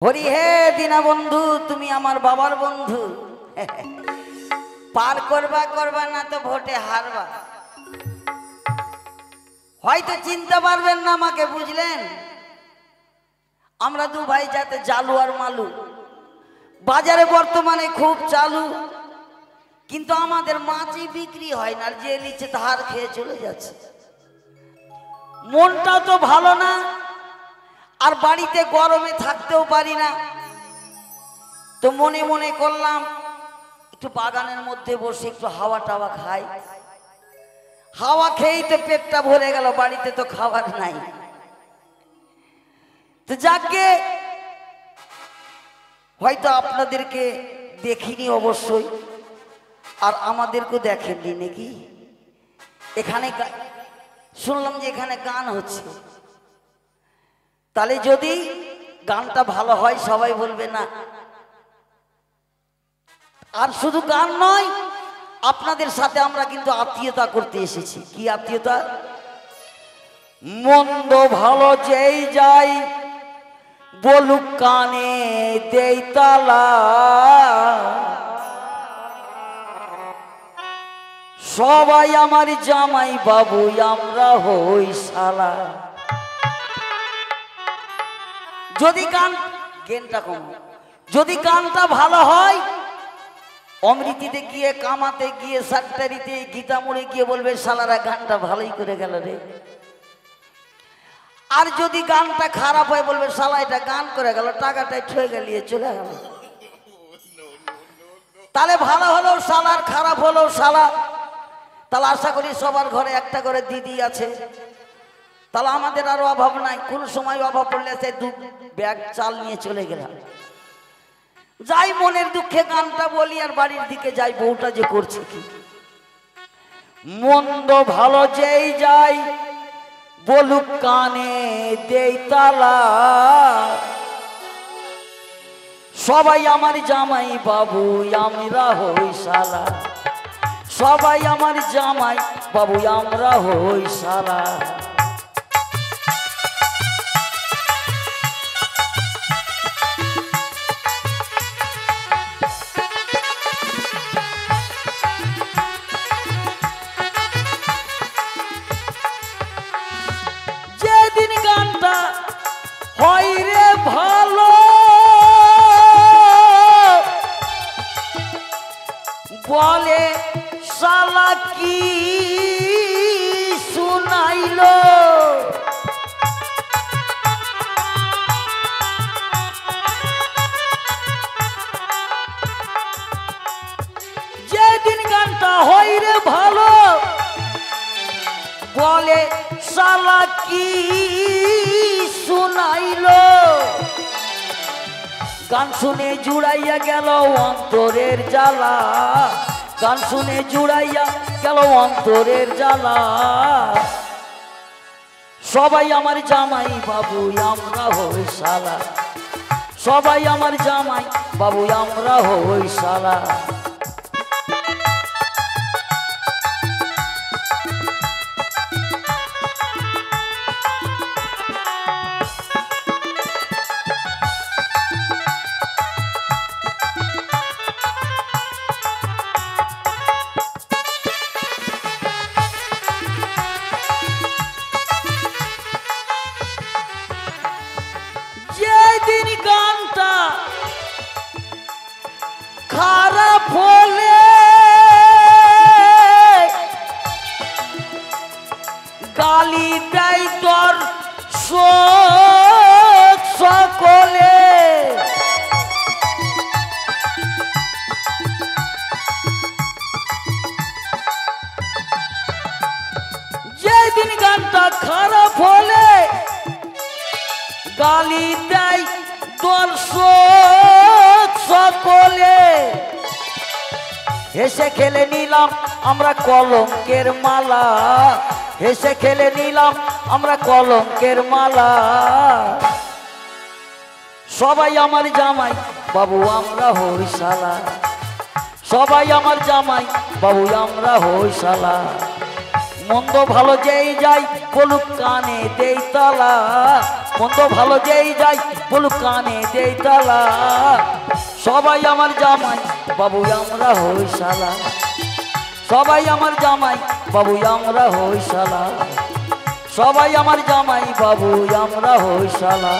হরি হে দীনা বন্ধু, তুমি আমার বাবার বন্ধু। পার করবা করবা না তো ভোটে হারবা। হয়তো চিনতে পারবেন না আমাকে, বুঝলেন? আমরা দু ভাই যাতে জালু আর মালু, বাজারে বর্তমানে খুব চালু, কিন্তু আমাদের মাছই বিক্রি হয় না, যে নিচে ধার খেয়ে চলে যাচ্ছে। মনটা তো ভালো না, আর বাড়িতে গরমে থাকতেও পারি না, তো মনে মনে করলাম একটু বাগানের মধ্যে বসে একটু হাওয়া টাওয়া খাই। হাওয়া খেয়েই তো পেটটা ভরে গেল, বাড়িতে তো খাবার নাই। তো যাকে হয়তো আপনাদেরকে দেখিনি অবশ্যই, আর আমাদেরকেও দেখেননি নাকি? এখানে শুনলাম যে এখানে গান হচ্ছে, তাহলে যদি গানটা ভালো হয় সবাই বলবে না। আর শুধু গান নয়, আপনাদের সাথে আমরা কিন্তু আত্মীয়তা করতে এসেছি। কি আত্মীয়তা? মন্দ ভালো যেই যাই বলুক কানে দেই তালা, সবাই আমার জামাই বাবু আমরা হই শালা। যদি গানটা কম, যদি গানটা ভালো হয়, অমৃতিতে গিয়ে, কামাতে গিয়ে, সাত্তারিতে, গীতামুড়ে গিয়ে বলবে শালারা গানটা ভালোই করে গেল রে। আর যদি গানটা খারাপ হয় বলবে শালা এটা গান করে গেল, টাকাটা ঠয়ে গেলিয়ে চলে গেল। তাহলে ভালো হলেও শালা, আর খারাপ হলেও শালা। তাহলে আশা করি সবার ঘরে একটা করে দিদি আছে, তাহলে আমাদের আরো অভাব নাই। কোন সময় অভাব পড়লে সে দু ব্যাগ চাল নিয়ে চলে গেলাম। যাই মনের দুঃখে গানটা বলি, আর বাড়ির দিকে যাই, বউটা যে করছে কি। মন্দ ভালো যেই যাই বলুক কানে দেই তালা, সবাই আমার জামাই বাবু আমরা হই শালা, সবাই আমার জামাই বাবু আমরা হই শালা। যেদিন গানটা হয় রে ভালো, বলে শালা কি শুনাইলো, যেদিন গানটা হয় রে ভালো বলে শালা কি শুনাইলো, গান শুনে জুড়াইয়া গেল অন্তরের জ্বালা, গান শুনে জুড়াইয়া গেল অন্তরের জ্বালা, সবাই আমার জামাই বাবু আমরা হই শালা, সবাই আমার জামাই বাবু আমরা হই শালা। যেদিন গানটা খারাপ হলে গালি দেয় তোর সকলে, যেদিন গানটা খারাপ হলে গালি দেয় দর্শক সকলে, হেসে খেলে নিলাম আমরা কলঙ্কের মালা, হেসে খেলে নিলাম আমরা কলঙ্কের মালা, সবাই আমার জামাই বাবু আমরা হই শালা, সবাই আমার জামাই বাবু আমরা হই শালা। মন্দ ভালো যেই যাই বলুক কানে দেই তালা, মন্দ ভালো যেই যাই বলুক কানে দেই তালা। সবাই আমার জামাই বাবু আমরা হই শালা, সবাই আমার জামাই বাবু আমরা হই শালা, সবাই আমার জামাই বাবু আমরা হই শালা,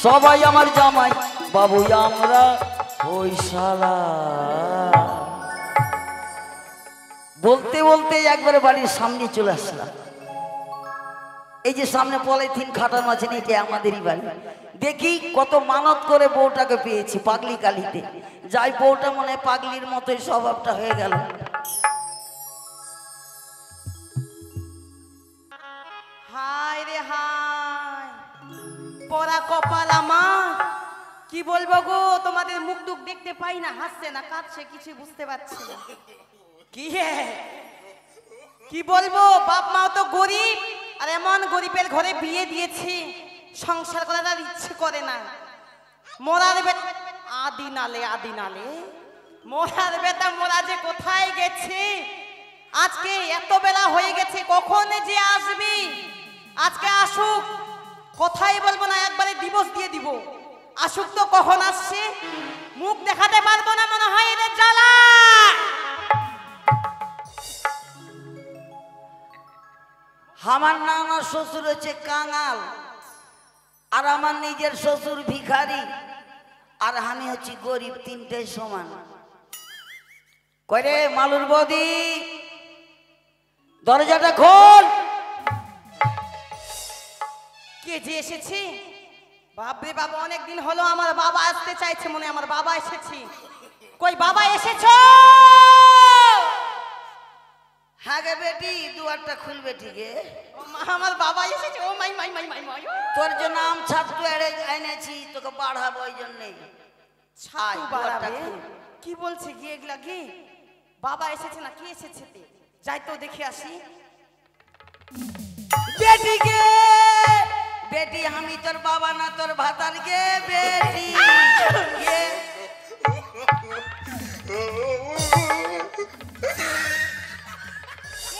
সবাই আমার জামাই বাবু আমরা হই শালা। বলতে বলতে একবারে বাড়ির সামনে চলে আসলাম। এই যে সামনে পলিথিন খাটানো আছে, এটা আমাদেরই বাড়ি। দেখি কত মানত করে বউটাকে পেয়েছি পাগলি কালিতে, যাই বউটা মনে পাগলির মতোই স্বভাবটা হয়ে গেল। হায় রে হায়, পরা কপাল আমার, কি বলবো গো, তোমাদের মুখ টুক দেখতে পাই না, হাসছে না কাঁদছে কিছু বুঝতে পারছি না। কি হে কি বলবো, বাপ মাও তো গরিব, আর এমন গরিবের ঘরে বিয়ে দিয়েছি, সংসার করার আর ইচ্ছে করে না। মোরার বেটা আদি নালে মোরার বেটা মোরা যে কোথায় গেছে, আজকে এত বেলা হয়ে গেছে, কখন যে আসবি, আজকে আসুক, কোথায় বলবো না, একবারে দিবস দিয়ে দিব। আসুক তো কখন আসছে, মুখ দেখাতে পারবো না মনে হয়, এদের জ্বালা। আমার নানা শ্বশুর হচ্ছে কাঙাল, আর আমার নিজের শ্বশুর ভিখারি, আর আমি হচ্ছি গরিব, তিনটে সমান। কইরে মালুর বৌদি দরজাটা খোল। কে যে এসেছে, বাপরে বাবা, অনেকদিন হলো আমার বাবা আসতে চাইছে, মনে আমার বাবা এসেছি। কই বাবা এসেছো? হ্যাঁ গে বেটি, দুয়ারটা খুল বেটি গে। ও মা, আমার বাবা এসেছে। ও মাই মাই মাই মাই মাই, তোর জন্য আম ছাতু এনেছি, তোকে বাড়াবো ওই জন্যে। ছাতু বাড়াবে? কি বলছে গিয়ে এগুলা গে? বাবা এসেছে না কি এসেছে? যাই তো দেখে আসি। বেটি গে, বেটি আমি তোর বাবা না তোর ভাতার গে বেটি গে।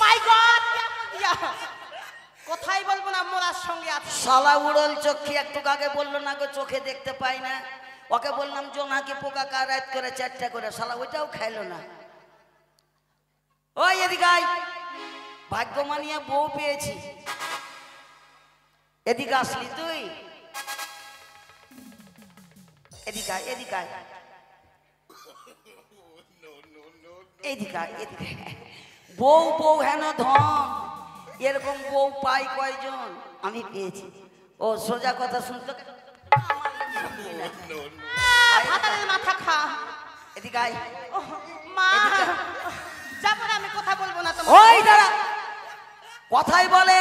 মাই গড, কোথায় বলবো না, মোরার সঙ্গে আছে। শালা উড়ল চোখে একটু আগে বললো না গো, চোখে দেখতে পাই না। ওকে বললাম জোনাকি পোকা কারাত করে 4টা করে, শালা ওইটাও খাইলো না। ওই এদিকে আয়, ভাগ্য মানিয়ে বউ পেয়েছি। এদিকে আসলি তুই, এদিকে আয়, এদিকে আয়, এদিকে আয়, এদিকে। বউ বউ হেন ধন, এরকম বউ পাই কয়জন? আমি পেয়েছি। ও সোজা কথা শুনতো, ভাতারের মাথা খা। এদিকে আয়। মা, যাবো না, আমি কথা বলবো না তোমার। ওই দাঁড়া, কথাই বলে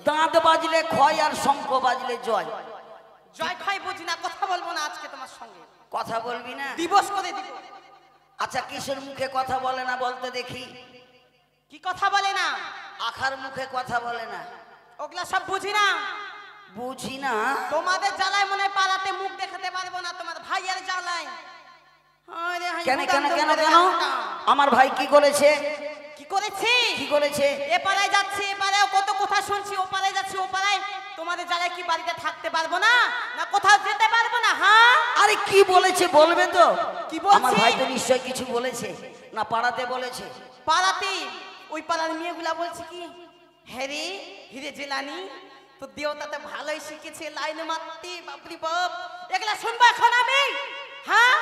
দাঁত বাজলে ক্ষয় আর শঙ্খ বাজলে জয়। জয় ক্ষয় বুঝি না, কথা বলবো না আজকে তোমার সঙ্গে। কথা বলবি না? দিবস করে দিব। আচ্ছা কিসের মুখে কথা বলে না বলতে দেখি? কি কথা বলে না? আখার মুখে কথা বলে না। ওগুলা সব বুঝি না। বুঝি না? তোমাদের জ্বালায় মনে হয় পাড়াতে মুখ দেখাতে পারবো না, তোমার ভাইয়ের জ্বালায়। কেন কেন কেন কেন? আমার ভাই কি করেছে? কি করেছে? কি করেছে? এ পাড়ায় যাচ্ছে, এ পাড়ায় কত কথা শুনছি, ও পাড়ায় যাচ্ছে, ও পাড়ায়। তোমাদের জ্বালায় কি বাড়িতে থাকতে পারবো না, না কোথাও যেতে পারবো না? হ্যাঁ, আরে কি বলেছে বলবে তো? কি বলছে? আমার ভাই তো নিশ্চয় কিছু বলেছে, না পাড়াতে বলেছে? পাড়াতে ওই পাড়ার মেয়েগুলা বলছে কি, হ্যারে হিরে জেলানি তো দেওতাতে ভালোই শিখেছে লাইন মারতে, বাপরি বাপ। এগুলা শুনবো এখন আমি? হ্যাঁ,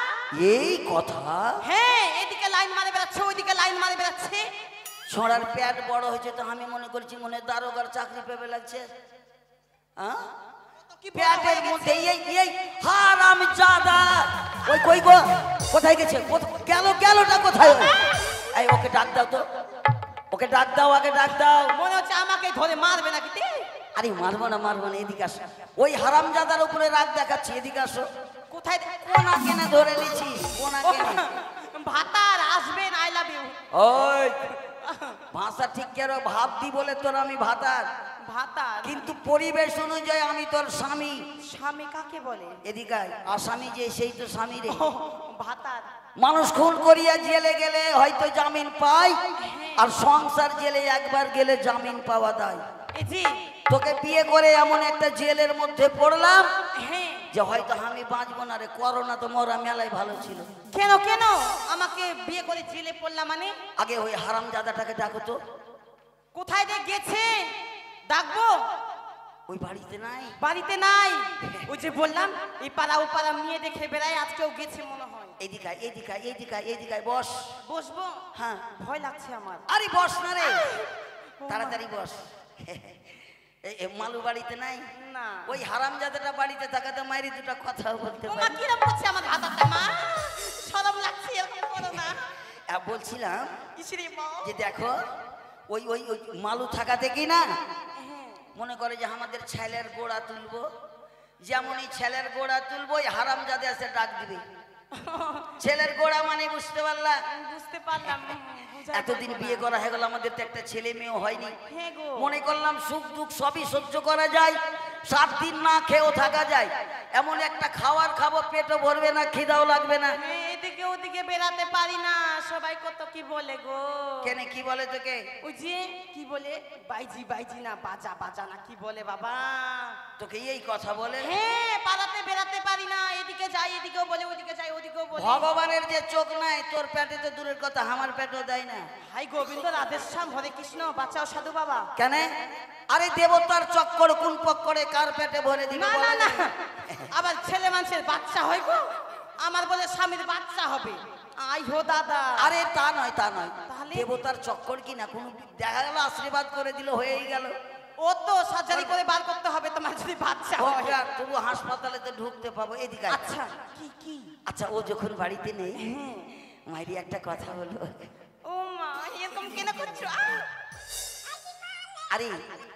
এই কথা? হ্যাঁ, এদিকে লাইন মারে বেড়াচ্ছে, ওইদিকে লাইন মারে বেড়াচ্ছে। ছোড়ার পেট বড় হয়েছে তো আমি মনে করছি মনে দারোগার চাকরি পেবে লাগছে। হ্যাঁ, কি পেটের মধ্যে এই এই হারামজাদা। ওই কই গো, কোথায় গেছে? গেল গেলটা কোথায়? এই ওকে ডাক দাও তো, ওকে ডাক দাও, আগে ডাক দাও। মনে হচ্ছে আমাকে ধরে মারবে নাকি? আরে মারবো না মারবো না, এদিকে আসো। ওই হারামজাদার উপরে রাগ দেখাচ্ছি, এদিকে আসো। কোথায়? কোনা কেনে ধরে নিছি, কোনা কেনে। ভাতার আসবেন, আই লাভ ইউ। ওই ভাষা ঠিক কেন ভাব দি বলে তোর আমি ভাতার, ভাতার কিন্তু পরিবেশ অনুযায়ী আমি তোর স্বামী। স্বামী কাকে বলে? এদিকে আসামি যে সেই তো স্বামী রে। ভাতার মানুষ খুন করিয়া জেলে গেলে হয়তো জামিন পায়, আর সংসার জেলে একবার গেলে জামিন পাওয়া যায়। এই জি তোকে বিয়ে করে এমন একটা জেলের মধ্যে পড়লাম হ্যাঁ যে হয়তো আমি বাঁচবো না রে। করোনা তো মরা মেলায় ভালো ছিল। কেন কেন আমাকে বিয়ে করে জেলে পড়লাম মানে? আগে ওই হারামজাদাটাকে ডাকো তো। কোথায় যে গেছে ডাকবো? ওই বাড়িতে নাই। বাড়িতে নাই। ওই যে বললাম এই পাড়া ও পাড়া মেয়ে দেখে বেড়ায়, আজকেও গেছে মনে হয়। এদিকে এদিকে এদিকে এদিকে বস। বসবো? হ্যাঁ ভয় লাগছে আমার। আরে বস না রে, তাড়াতাড়ি বস। মালু বাড়িতে নাই? না। ওই হারামজাদাটা বাড়িতে থাকাতে মাইরি দুটো কথা বলতে ওমা পারি। কিরম করছে আমার হাতটা মা, শরম লাগছে, এরকম করো না। বলছিলাম ইসরে মা যে দেখো ওই ওই ওই মালু থাকাতে কি না মনে করে যে আমাদের ছেলের গোড়া তুলবো, যেমনই ছেলের গোড়া তুলবো ওই হারামজাদা এসে ডাক দিবে। ছেলের গোড়া মানে বুঝতে পারলা? বুঝতে পারলাম। এতদিন বিয়ে করা হয়ে গেল, আমাদের তো একটা ছেলে মেয়েও হয়নি। হ্যাঁ গো। মনে করলাম সুখ দুঃখ সবই সহ্য করা যায়, 7 দিন না খেয়েও থাকা যায়। এমন একটা খাবার খাবো পেটও ভরবে না, খিদাও লাগবে না। এদিকে ওদিকে বেরাতে পারি না, সবাই কত কি বলে গো। কেন কি বলে তোকে? ওই যে কি বলে বাইজি বাইজি না বাজা বাজা না কি বলে বাবা। তোকে এই কথা বলে? হ্যাঁ পাড়াতে বেরাতে পারি না, এদিকে যাই এদিকেও বলে, ওদিকে যাই ওদিকেও বলে। ভগবানের যে চোখ নাই তোর পেটে তো দূরের কথা, আমার পেটও দেয় না। হাই গোবিন্দ রাধেশ্যাম হরে কৃষ্ণ, বাঁচাও সাধু বাবা। কেন? আরে দেবতার চক্কর কোন পক্করে কার পেটে ভরে দিবে না না বলা না, যায়? আবার ছেলে মানুষের বাচ্চা হয় গো, আমার বলে স্বামীর বাচ্চা হবে। আই হো দাদা। আরে তা নয় তা নয়, তাহলে? দেবতার চক্কর কি না কোন দেখা গেল আশীর্বাদ করে দিল হয়েই গেল। ও তো সার্জারি করে বার করতে হবে তোমার যদি বাচ্চা হোক হয়। না, তবু হাসপাতালে তো ঢুকতে পাবো। এদিকে আয়। আচ্ছা কি কি? আচ্ছা ও যখন বাড়িতে নেই মাইরি একটা কথা বলো। ও মা এরকম কেন করছো? আরে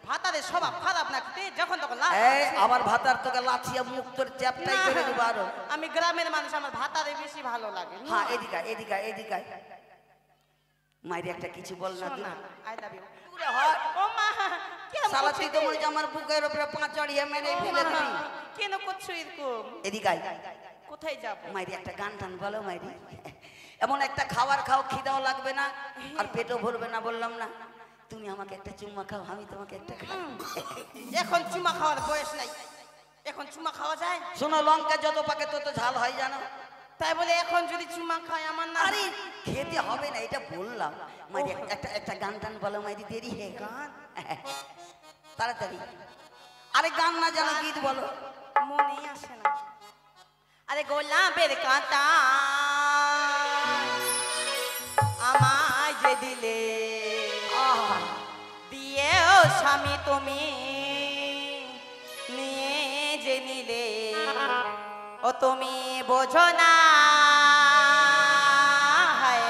ভাতারে স্বভাব খারাপ নাকি? যখন তখন এই আমার ভাতার তোকে লাচিয়া মুখ তোর চ্যাপটাই করে দেবো আরো। আমি গ্রামের মানুষ, আমার ভাতারে বেশি ভালো লাগে। হ্যাঁ এদিকে আয়, এদিকে আয়, এদিকে আয়। মাইরি একটা কিছু বল না তুই। I love you. পুরো হয় ও মা কেন শালা করছো তুই তো মনে হচ্ছে আমার বুকের উপরে পা চড়িয়ে মেরে ফেলে দিবি। কেন করছো এরকম? এদিকে আয়। কোথায় যাব? মাইরি একটা গান টান বলো মাইরি। এমন একটা খাবার খাও খিদাও লাগবে না আর পেটও ভরবে না, বললাম না? তুমি আমাকে একটা চুম্মা খাও, আমি তোমাকে একটা খাই। এখন চুমা খাওয়ার বয়স নাই, এখন চুমা খাওয়া যায়? শোনো লঙ্কা যত পাকে তত ঝাল হয় জানো। তাই বলে এখন যদি চুমা খাই আমার না। আরে খেতে হবে না, এটা বললাম। মাইরি একটা একটা গান টান বলো মাইরি, দেরি হে গান তাড়াতাড়ি। আরে গান না জানো গীত বলো। মনেই আসে না। আরে গোলাপের কাঁটা আমায় যে দিলে, আহা দিয়েও স্বামী তুমি নিয়ে যে নিলে, ও তুমি বোঝো না হায়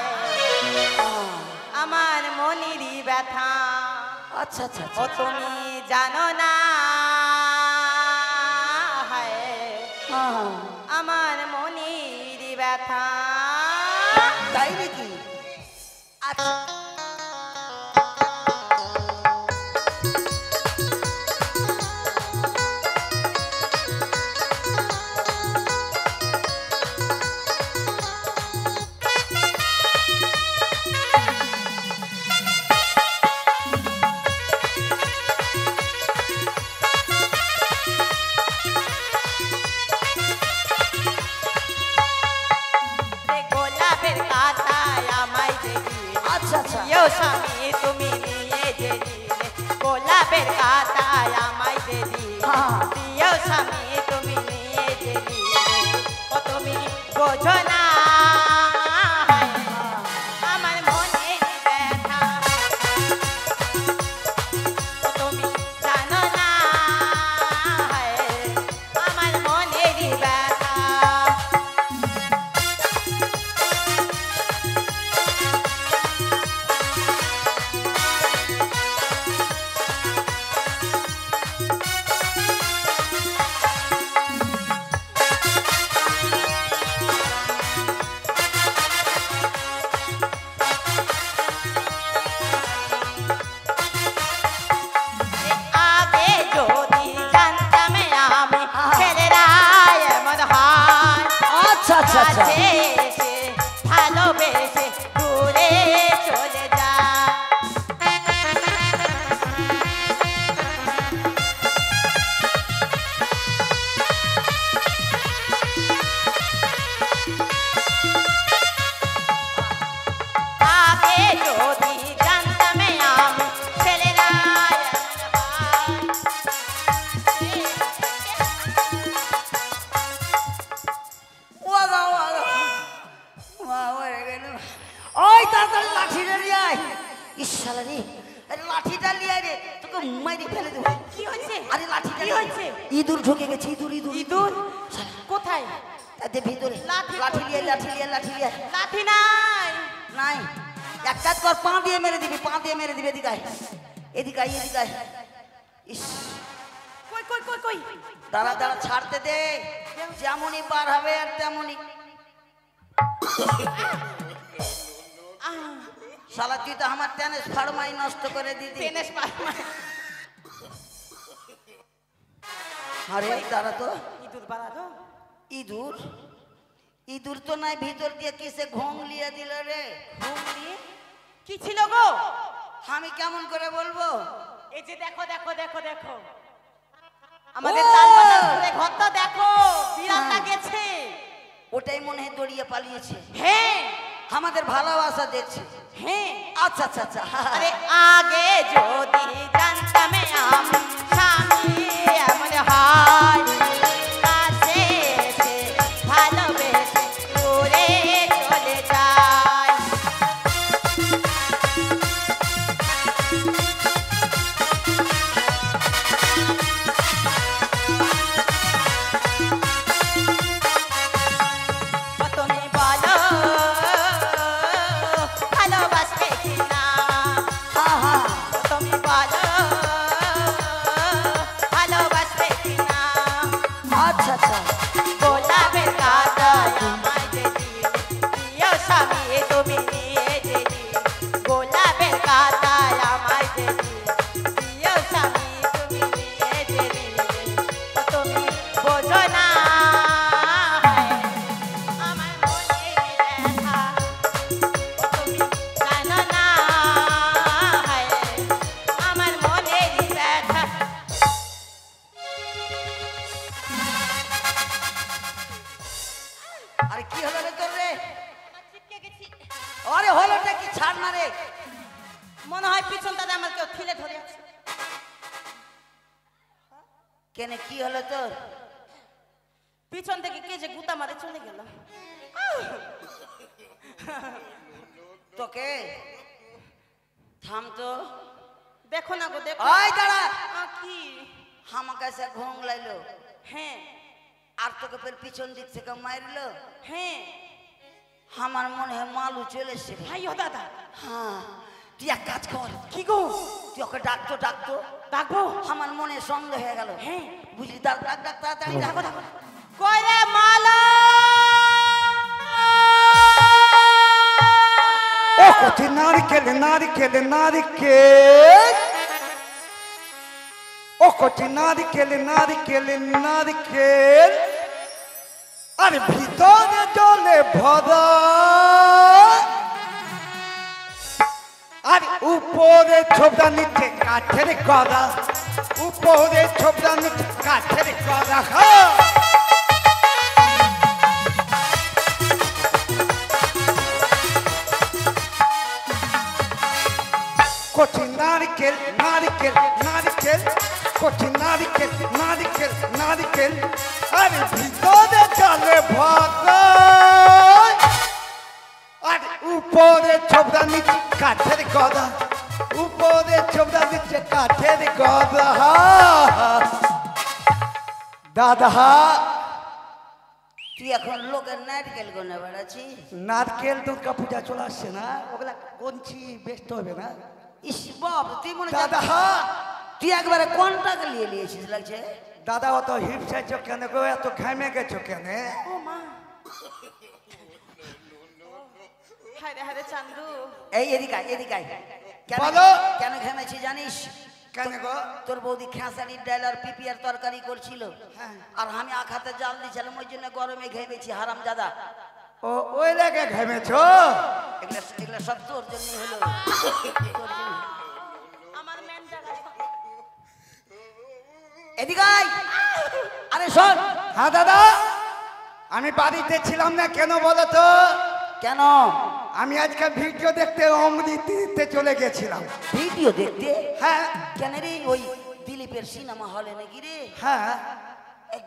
আমার মনেরই ব্যথা। আচ্ছা আচ্ছা ও তুমি জানো না হায় আমার মনের ব্যথা। তাই নাকি? আচ্ছা গোলাপের কাঁটায় আমায় যে দিলে, আচ্ছা আচ্ছা দিয়েও স্বামী তুমি নিয়ে যে নিলে, গোলাপের কাঁটায় আমায় যে দিলে, দিয়েও স্বামী তুমি নিয়ে যে নিলে, ও তুমি বোঝো না আমার মনের ব্যথা। ও তুমি জানো না আমার মনের ব্যথা। আগে যদি জানতাম আমি ছেলেরা এমন হয়, আচ্ছা আচ্ছা আচ্ছা কাছে এসে ভালোবেসে দূরে চলে যায়। ইশালা রে, আরে লাঠিটা নিয়ে আয় রে, তোকে মাইরে ফেলে দেবো। কি হয়েছে? আরে লাঠিটা কি নিয়ে আয়। হয়েছে? ইঁদুর ঢুকে গেছে, ইঁদুর ইঁদুর ইঁদুর কোথায়? তাতে ভিতরে। লাঠি লাঠি কই? নিয়ে লাঠি নিয়ে লাঠি নিয়ে আয়। লাঠি নাই। নাই, এক কাজ কর, পা দিয়ে মেরে দিবি, পা দিয়ে মেরে দিবি। এদিকে আয়, এদিকে আয়, এদিকে আয়। ইস, কই কই কই কই? দাঁড়া দাঁড়া, ছাড়তে দে, যেমনই বার হবে আর তেমনই। শালা তুই তো আমার টেনিস ফার্মাই নষ্ট করে দিদি। টেনিস পারমা। আরে দাঁড়া তো, ইঁদুর বাড়া তো। ইঁদুর, ইঁদুর তো নাই, ভিতর দিয়ে কিসে ঘোং লিয়ে দিল রে। ঘুম দিয়ে কি ছিল গো? আমি কেমন করে বলবো? এই যে দেখো দেখো দেখো দেখো, আমাদের তাল বাজার ঘরটা দেখো, বিড়ালটা গেছে। ওটাই মনে হয় দড়িয়ে পালিয়েছে। হ্যাঁ আমাদের ভালোবাসা দেখছে। হ্যাঁ। আচ্ছা আচ্ছা আচ্ছা। আরে আগে যদি জানতাম আমি স্বামী এমন হয়, কাছে এসে ভালোবেসে দূরে চলে যায়। তুমি বলো ভালোবাসবে কিনা, হ্যাঁ হ্যাঁ, তুমি বলো ভালোবাসবে কিনা। আচ্ছা আচ্ছা। গোলাপের কাঁটায় আমায় যে দিলে, প্রিয় স্বামী তুমি নিয়ে যে দিলে। গোলাপের কাঁটায় আমায় যে দিলে, প্রিয় স্বামী তুমি নিয়ে যে দিলে। ও তুমি বোঝো না আমার মনের ব্যথা, ও তুমি জানো না আমার মনের ব্যথা। আরে কি হলো রে তোর রে? চিপকে গেছি। আরে হলোটা কি, ছাড় না রে। মনে হয় পিছনটাতে আমার কেউ ঠেলে ধরে আছে। কেন কি হলো তোর? পিছন থেকে কে যে গুতা মারে চলে গেল। তোকে থাম তো। দেখো না গো দেখো। ওই দাঁড়া, কি? আমার কাছে ঘোং লাইলো হ্যাঁ আর তোকে ফের পিছন দিক থেকে মারলো। হ্যাঁ আমার মনে হয় মালু চলে এসছে রে। ভাই ও দাদা। হ্যাঁ, তুই এক কাজ কর, কি গো? তুই ওকে ডাকতো ডাকতো। ডাকবো? আমার মনে সন্দেহ হয়ে গেল। হ্যাঁ। বুঝলি, ডাক ডাক ডাক তাড়াতাড়ি ডাক। কই রে মালা? ও কচি নারকেল নারকেল নারকেল, ও কচি নারকেল নারকেল নারকেল, আর ভিতরে জলে ভরা, আর উপরে ছোবরা নিচে কাঠের গড়া, উপরে ছোবরা নিচে কাঠের গড়া। কচি নারকেল নারকেল নারকেল, কচি নারকেল নারকেল নারকেল, আর ভিতরে জলে ভরা, আর উপরে ছোবরা নিচে কাঠের গড়া, উপরে ছোবরা নিচে কাঠের গড়া। দাদা, তুই এখন লোকের নারকেল গনে বেড়াচ্ছিস? নারকেল দুর্গা পূজা চলে আসছে না, ওগুলা গনছি বেচতে হবে না। ইস বাপ, তুই মনে দাদা, তুই একবারে কোনটাকে নিয়ে নিয়েছিস লাগছে? দাদা অত হিপ চাইছো কেন গো, এত ঘামে গেছো কেন? ও মা। হায় রে হায় রে চান্দু। এই এদিকে আয়, এদিকে আয়। কেন বলো। কেন ঘেমেছি জানিস? কেন গো? তোর বৌদি খেসারির ডাল আর পিপিয়ার তরকারি করছিল, হ্যাঁ। আর আমি আখাতে জাল দিয়েছিলাম, ওই জন্য গরমে ঘেমেছি হারাম দাদা। ও ওই লেগে ঘেমেছো? এগুলো এগুলো সব তোর জন্যই হলো, তোর জন্য। আমার মেন জায়গা। এদিকে আয়। আরে শোন। হ্যাঁ দাদা, আমি বাড়িতে ছিলাম না, কেন বলো তো? কেন? আমি আজকে ভিডিও দেখতে অমৃতিতে চলে গেছিলাম। ভিডিও দেখতে? হ্যাঁ কেন রে? ওই দিলীপের সিনেমা হলে নাকি রে? হ্যাঁ।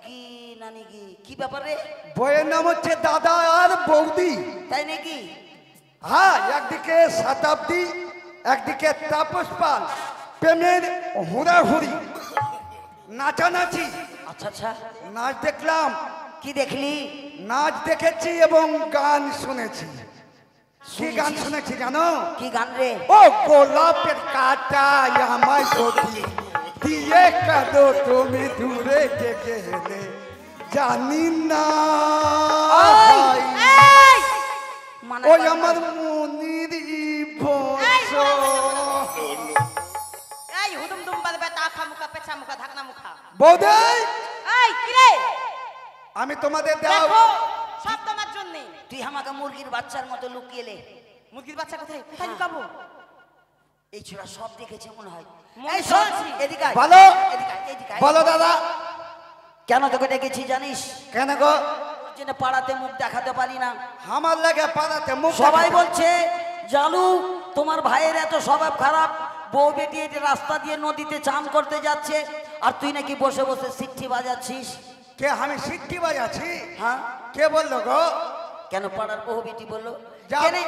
কি নানি কি ব্যাপার রে? বইয়ের নাম হচ্ছে দাদা আর বৌদি। তাই নাকি? হ্যাঁ, একদিকে শতাব্দী একদিকে তাপস পাল প্রেমের হুড়াহুড়ি নাচানাচি আচ্ছা আচ্ছা, নাচ দেখলাম, কি দেখলি? নাচ দেখেছি এবং গান শুনেছি। কি গান শুনেছি জানো? কি গান রে? ও গোলাপের কাঁটায় আমায় যদি দিয়ে কাঁদো তুমি দূরে গেলে জানি না এই! এই! মানে ওই আমার মনির এই হুদুম দুম বাল বেটা আখা মুখা পেছা মুখা ঢাকনা মুখা। বৌদি এই কি রে? আমি তোমাদের দাও দেখো সব তোমার জন্য। তুই আমাকে মুরগির বাচ্চার মতো লুকিয়ে এলে। মুরগির বাচ্চা কোথায় কোথায় লুকাবো? এই ছোড়া সব দেখেছে মনে হয়। মনে এই শোন, হচ্ছে। এদিকে আয়, বলো। এদিকে আয়, এদিকে আয়। বলো দাদা। কেন তোকে ডেকেছি জানিস? কেন গো? ওর জন্য পাড়াতে মুখ দেখাতে পারি না। আমার লাগে পাড়াতে মুখ সবাই দেখাতে। বলছে জানু তোমার ভাইয়ের এত স্বভাব খারাপ, বউ বেটি এটা রাস্তা দিয়ে নদীতে চান করতে যাচ্ছে আর তুই নাকি বসে বসে সিট্টি বাজাচ্ছিস। কে আমি সিট্টি বাজাচ্ছি? হ্যাঁ, কে বললো গো? কেন পাড়ার বউ বেটি বললো? যা- কেনে?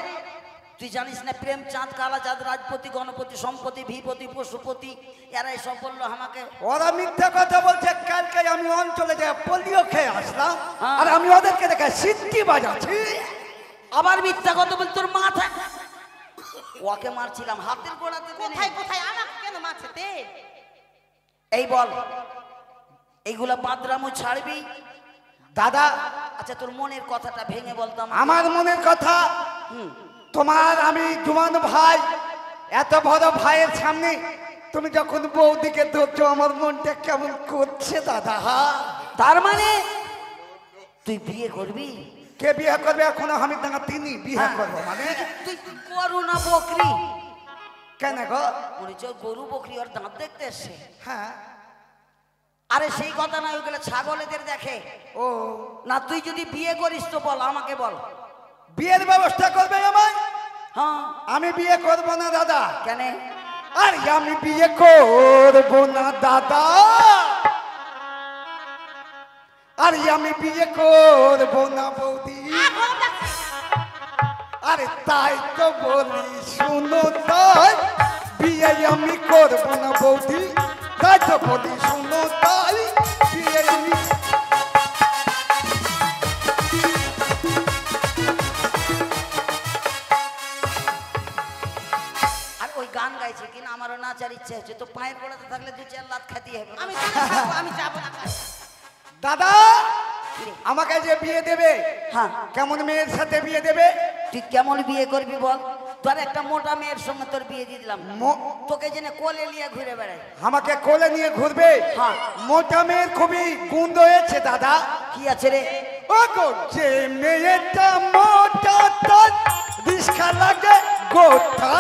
তুই জানিস না প্রেম চাঁদ, কালা চাঁদ, রাজপতি, গণপতি, সম্পত্তি, ভিপতি, পশুপতি, এরা এসব বললো আমাকে। ওরা মিথ্যা কথা বলছে। কালকে আমি অঞ্চলে যাই পোলিও খেয়ে আসলাম, হ্যাঁ। আর আমি ওদেরকে দেখে সিট্টি বাজাচ্ছি। আবার মিথ্যা কথা বল, তোর মাথা। ওকে মারছিলাম হাতের গোড়াতে টেনে। কোথায় কোথায় আমাকে কেন মারছে তে? এই বল, এইগুলা বাদরামু ছাড়বি? দাদা, আচ্ছা তোর মনের কথাটা ভেঙে বলতাম। আমার মনের কথা, হুম, তোমার আমি জুমান ভাই, এত বড় ভাইয়ের সামনে তুমি যখন বৌদিকে ধরছো আমার মনটা কেমন করছে দাদা। তার মানে তুই বিয়ে করবি? কে বিয়ে করবে? এখনো আমি দেখা তিনি বিয়ে হ্যাঁ। করবো মানে? তুই করু না বকরি? কেন গো? মনে হচ্ছে ওই গরু বকরি ওর দাঁত দেখতে এসছে। হ্যাঁ। আরে সেই কথা না, ওইগুলো ছাগলেদের দেখে। ও, না তুই যদি বিয়ে করিস তো বল, আমাকে বল। বিয়ের ব্যবস্থা করবে আমায়? হ্যাঁ, আমি বিয়ে করবো না দাদা। কেন? আর আমি বিয়ে করবো না দাদা। আর আমি বিয়ে করবো না বৌদি। আরে তাই তো বলি শুনো, তাই বিয়ে আমি করবো না বৌদি। তাই তো বলি শুনো, তাই বিয়ে আমি। আর ওই গান গাইছে কিনা আমারও নাচার ইচ্ছে হচ্ছে। তো পায়ের গোড়াতে থাকলে দু চার লাত খাতি হবে। আমি দূরে থাকবো, আমি যাবো না। দাদা, আমাকে যে বিয়ে দেবে, হ্যাঁ, কেমন মেয়ের সাথে বিয়ে দেবে? তুই কেমন বিয়ে করবি বল? তোর একটা মোটা মেয়ের সঙ্গে তোর বিয়ে দিয়ে দিলাম, মো- তোকে জেনে কোলে নিয়ে ঘুরে বেড়ায়। আমাকে কোলে নিয়ে ঘুরবে? হ্যাঁ। মোটা মেয়ের খুবই গুণ রয়েছে দাদা। কি আছে রে? ও গো, যে মেয়েটা মোটা তার রিস্কা লাগে গোটা।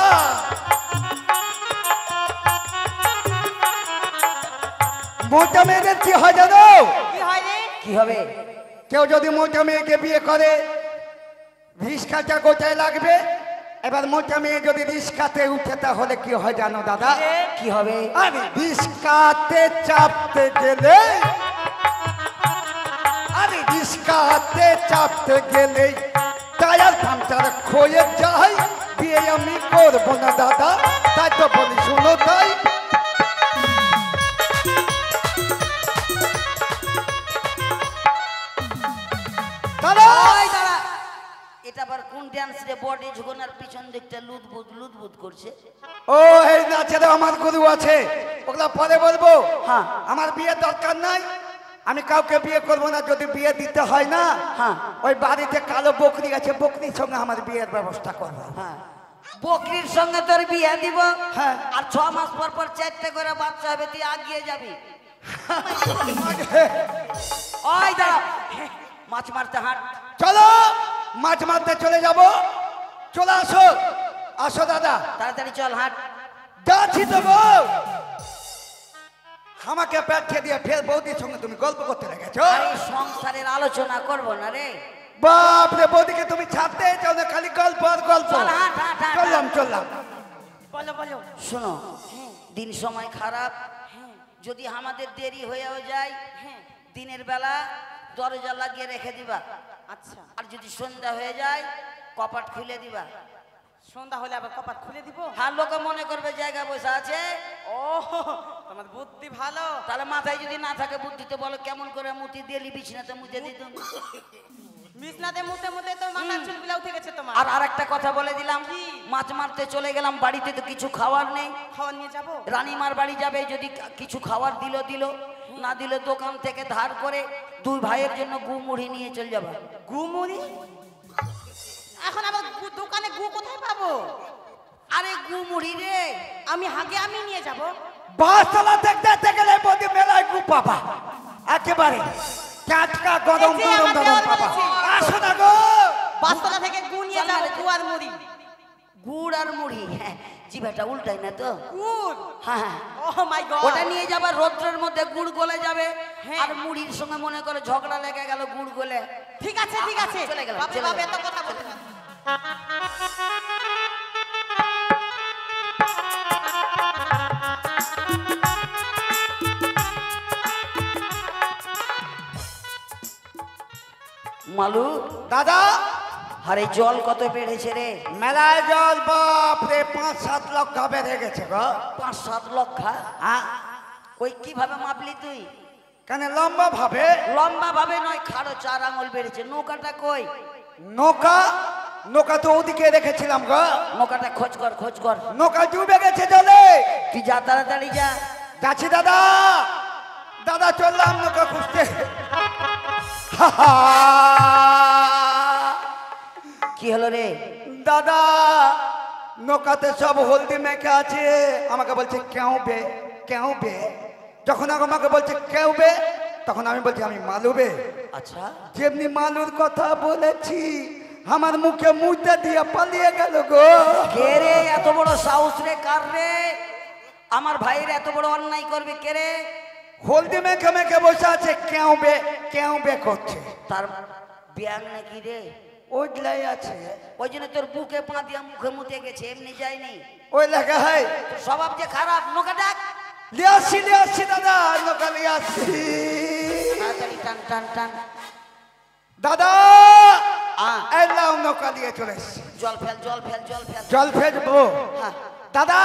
মোটা মেয়েদের কি হয় জানো? কি হয় রে? কি হবে? কেউ যদি মোটা মেয়েকে বিয়ে করে রিস্কাটা গোটায় লাগবে। এবার মোটা মেয়ে যদি রিস্কাতে উঠে তাহলে কি হয় জানো দাদা? কি হবে? আরে রিস্কাতে চাপতে গেলে, আরে রিস্কাতে চাপতে গেলে টায়ার পাংচার ক্ষয়ে যায়। বিয়ে আমি করবো না দাদা। তাই তো বলি শুনো, তাই দাদা। ওই দাঁড়া, এটা আবার কোন ড্যান্স রে? বডি ঝুঁকোনার পিছন দিকটা লুদবুদ লুদবুদ করছে। ও, এই নাচের আমার গুরু আছে, ওগুলা পরে বলবো। হ্যাঁ। আমার বিয়ের দরকার নাই। আমি কাউকে বিয়ে করবো না। যদি বিয়ে দিতে হয় না, হ্যাঁ। ওই বাড়িতে কালো বকরি আছে, বকরির সঙ্গে আমার বিয়ের ব্যবস্থা করবো। হ্যাঁ, বকরির সঙ্গে তোর বিয়ে দিব। হ্যাঁ। আর 6 মাস পর পর 4টে করে বাচ্চা হবে, তুই আগিয়ে যাবি। ওই দাঁড়া, মাছ মারতে হাঁট। চলো, মাছ মারতে চলে যাব। চলে আসো, আসো দাদা। তাড়াতাড়ি চল, হাঁট। যাচ্ছি তো বউ। আমাকে পাঠিয়ে দিয়ে ফের বৌদির সঙ্গে তুমি গল্প করতে লেগেছো। আর এই সংসারের আলোচনা করবো না রে। বাপ রে, বৌদিকে তুমি ছাড়তে চাও না, খালি গল্প আর গল্প। চল, হাঁট, হাঁট, হাঁট, চললাম হাঁট। চললাম। বলো বলো। শোনো, দিন সময় খারাপ। যদি আমাদের দেরি হয়েও যায়, দিনের বেলা দরজা লাগিয়ে রেখে দিবা। আচ্ছা। আর যদি সন্ধ্যা হয়ে যায় কপাট খুলে দিবা। সন্ধ্যা হলে আবার কপাট খুলে দিব। হ্যাঁ, লোকে মনে করবে জায়গা বসে আছে। ও তোমার বুদ্ধি ভালো। তাহলে মাথায় যদি না থাকে বুদ্ধি তো বলো কেমন করে মুতি দিয়ে বিছনাতে মুতে দিত। বিছনাতে মুতে মুতে তো মাথার চুলগুলো উঠে গেছে তোমার। আর আরেকটা কথা বলে দিলাম, কি? মাছ মারতে চলে গেলাম, বাড়িতে তো কিছু খাবার নেই। খাওয়া নিয়ে যাবো। রানীমার বাড়ি যাবে, যদি কিছু খাবার দিল, না দিলে দোকান থেকে ধার করে 2 ভাইয়ের জন্য গু মুড়ি নিয়ে চলে যাবো। গু মুড়ি? এখন আবার দোকানে গু কোথায় পাবো? আরে গু মুড়ি রে, আমি নিয়ে যাব। বাসতলা দেখতে গেলে বদি মেলায় গু পাবা, একেবারে টাটকা গরম এই যে গরম আমার গরম দেওয়ার পাবা। বলেছে। আসো না গো, বাসতলা থেকে গু নিয়ে চল যাবো, না রে। গু আর মুড়ি। গুড় আর মুড়ি, হ্যাঁ, জিভাটা উল্টাই না তো। গুড়? হ্যাঁ হ্যাঁ, ও মাই গড। ওটা নিয়ে যাবার, রৌদ্রের মধ্যে গুড় গলে যাবে। হ্যাঁ। আর মুড়ির সঙ্গে মনে করে ঝগড়া লেগে গেল গুড় গলে। ঠিক আছে ঠিক আছে। চলে গেলাম, বাপে চলে বাপে গেলাম। এত কথা বলতে না। মালু, দাদা আরে জল কত বেড়েছে রে? মেলায় জল বাপরে 5-7 লক্ষ বেড়ে গেছে গো। 5-7 লক্ষ? হ্যাঁ, ওই কিভাবে মাপলি তুই? কেন লম্বা ভাবে? লম্বা ভাবে নয়, খাড়ো 4 আঙুল বেড়েছে। নৌকাটা কই? নৌকা তো ওদিকে রেখেছিলাম গো। নৌকাটা খোঁজ কর। নৌকা ডুবে গেছে জলে। তুই যা, তাড়াতাড়ি যা। যাচ্ছি দাদা, দাদা চললাম নৌকা খুঁজতে। কি হলো রে? দাদা নৌকাতে সব হলদি মেখে আছে, আমাকে বলছে কেউ বে। যখন আমাকে বলছে কেউ বে, তখন আমি বলছি আমি মালুবে। আচ্ছা, যেমনি মালুর কথা বলেছি, আমার মুখে মুইটা দিয়ে পালিয়ে গেল গো। কে রে এত বড় সাহস রে? কার রে? আমার ভাইয়ের এত বড় অন্যায় করবে কে রে? হলদি মেখে মেখে বসে আছে, কেউ বে করছে। তার ব্যাং নাকি রে? ওইগুলাই আছে, ওই জন্য তোর বুকে পা দিয়া মুখে মুতে গেছে, এমনি যায়নি। ওই লেখা হয়। তোর স্বভাব যে খারাপ। নৌকা ডাক। লিয়ে আসছি দাদা, নৌকা লিয়ে আসছি। তাড়াতাড়ি টান। দাদা আহ, এলাম, নৌকা দিয়ে চলে এসছি। জল ফেল। জল ফেলবো। হ্যাঁ, দাদা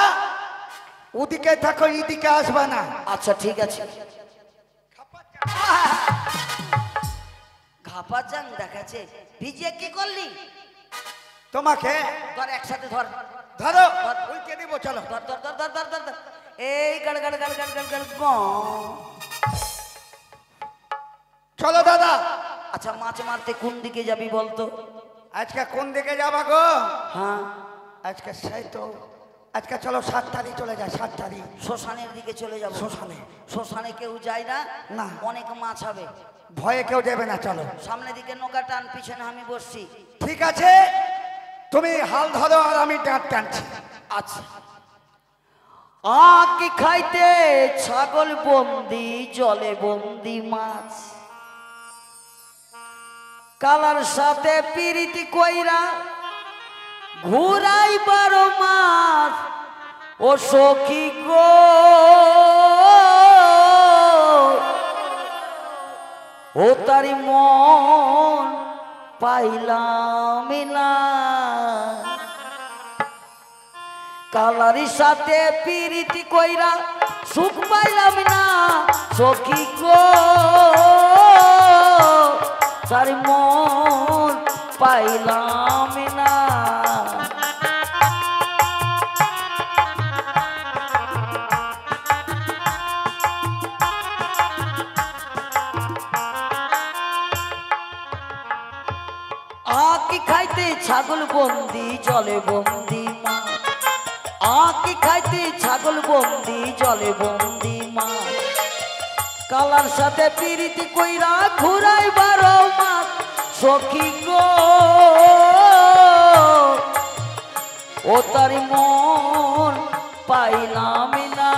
ওদিকে থাকো, এদিকে আসবা না। আচ্ছা ঠিক আছে। ঘাপা জাং দেখাচ্ছে। ভিজে কি করলি? তোমাকে ধর, একসাথে ধর। ধরো, উল্টে দিব, চলো। ধর। এই গাড় চলো দাদা। আচ্ছা, মাছ মারতে কোন দিকে যাবি বলতো? আজকে কোন দিকে যাবা গো? হ্যাঁ, আজকে সেই তো, আজকে চলো 7 তারিখ চলে যায়। 7 তারিখ শ্মশানের দিকে চলে যাবো। শ্মশানে কেউ যায় না, না। অনেক মাছ হবে। ভয়ে কেউ যাবে না, চলো। সামনের দিকে নৌকা টান, পিছনে আমি বসছি। ঠিক আছে, তুমি হাল ধরো আর আমি ডাঁট টানছি। আচ্ছা। আঁকি খাইতে ছাগল বন্দি, জলে বন্দি মাছ, কালার সাথে পিরিতি কইরা ঘুরাই 12 মাস। ও সখী গো, ও তারি মন পাইলাম না, কালারি সাথে পিরিতি কইরা সুখ পাইলাম না। সখী গো, তার মন পাইলাম না। আঁকি খাইতে ছাগল বন্দি, জলে বন্দি মাছ, আঁকি খাইতে ছাগল বন্দি, জলে বন্দি মাছ, কালার সাথে পিরিতি কইরা ঘুরাই 12 মাস। সখী গো, ও তার মন পাইলাম না,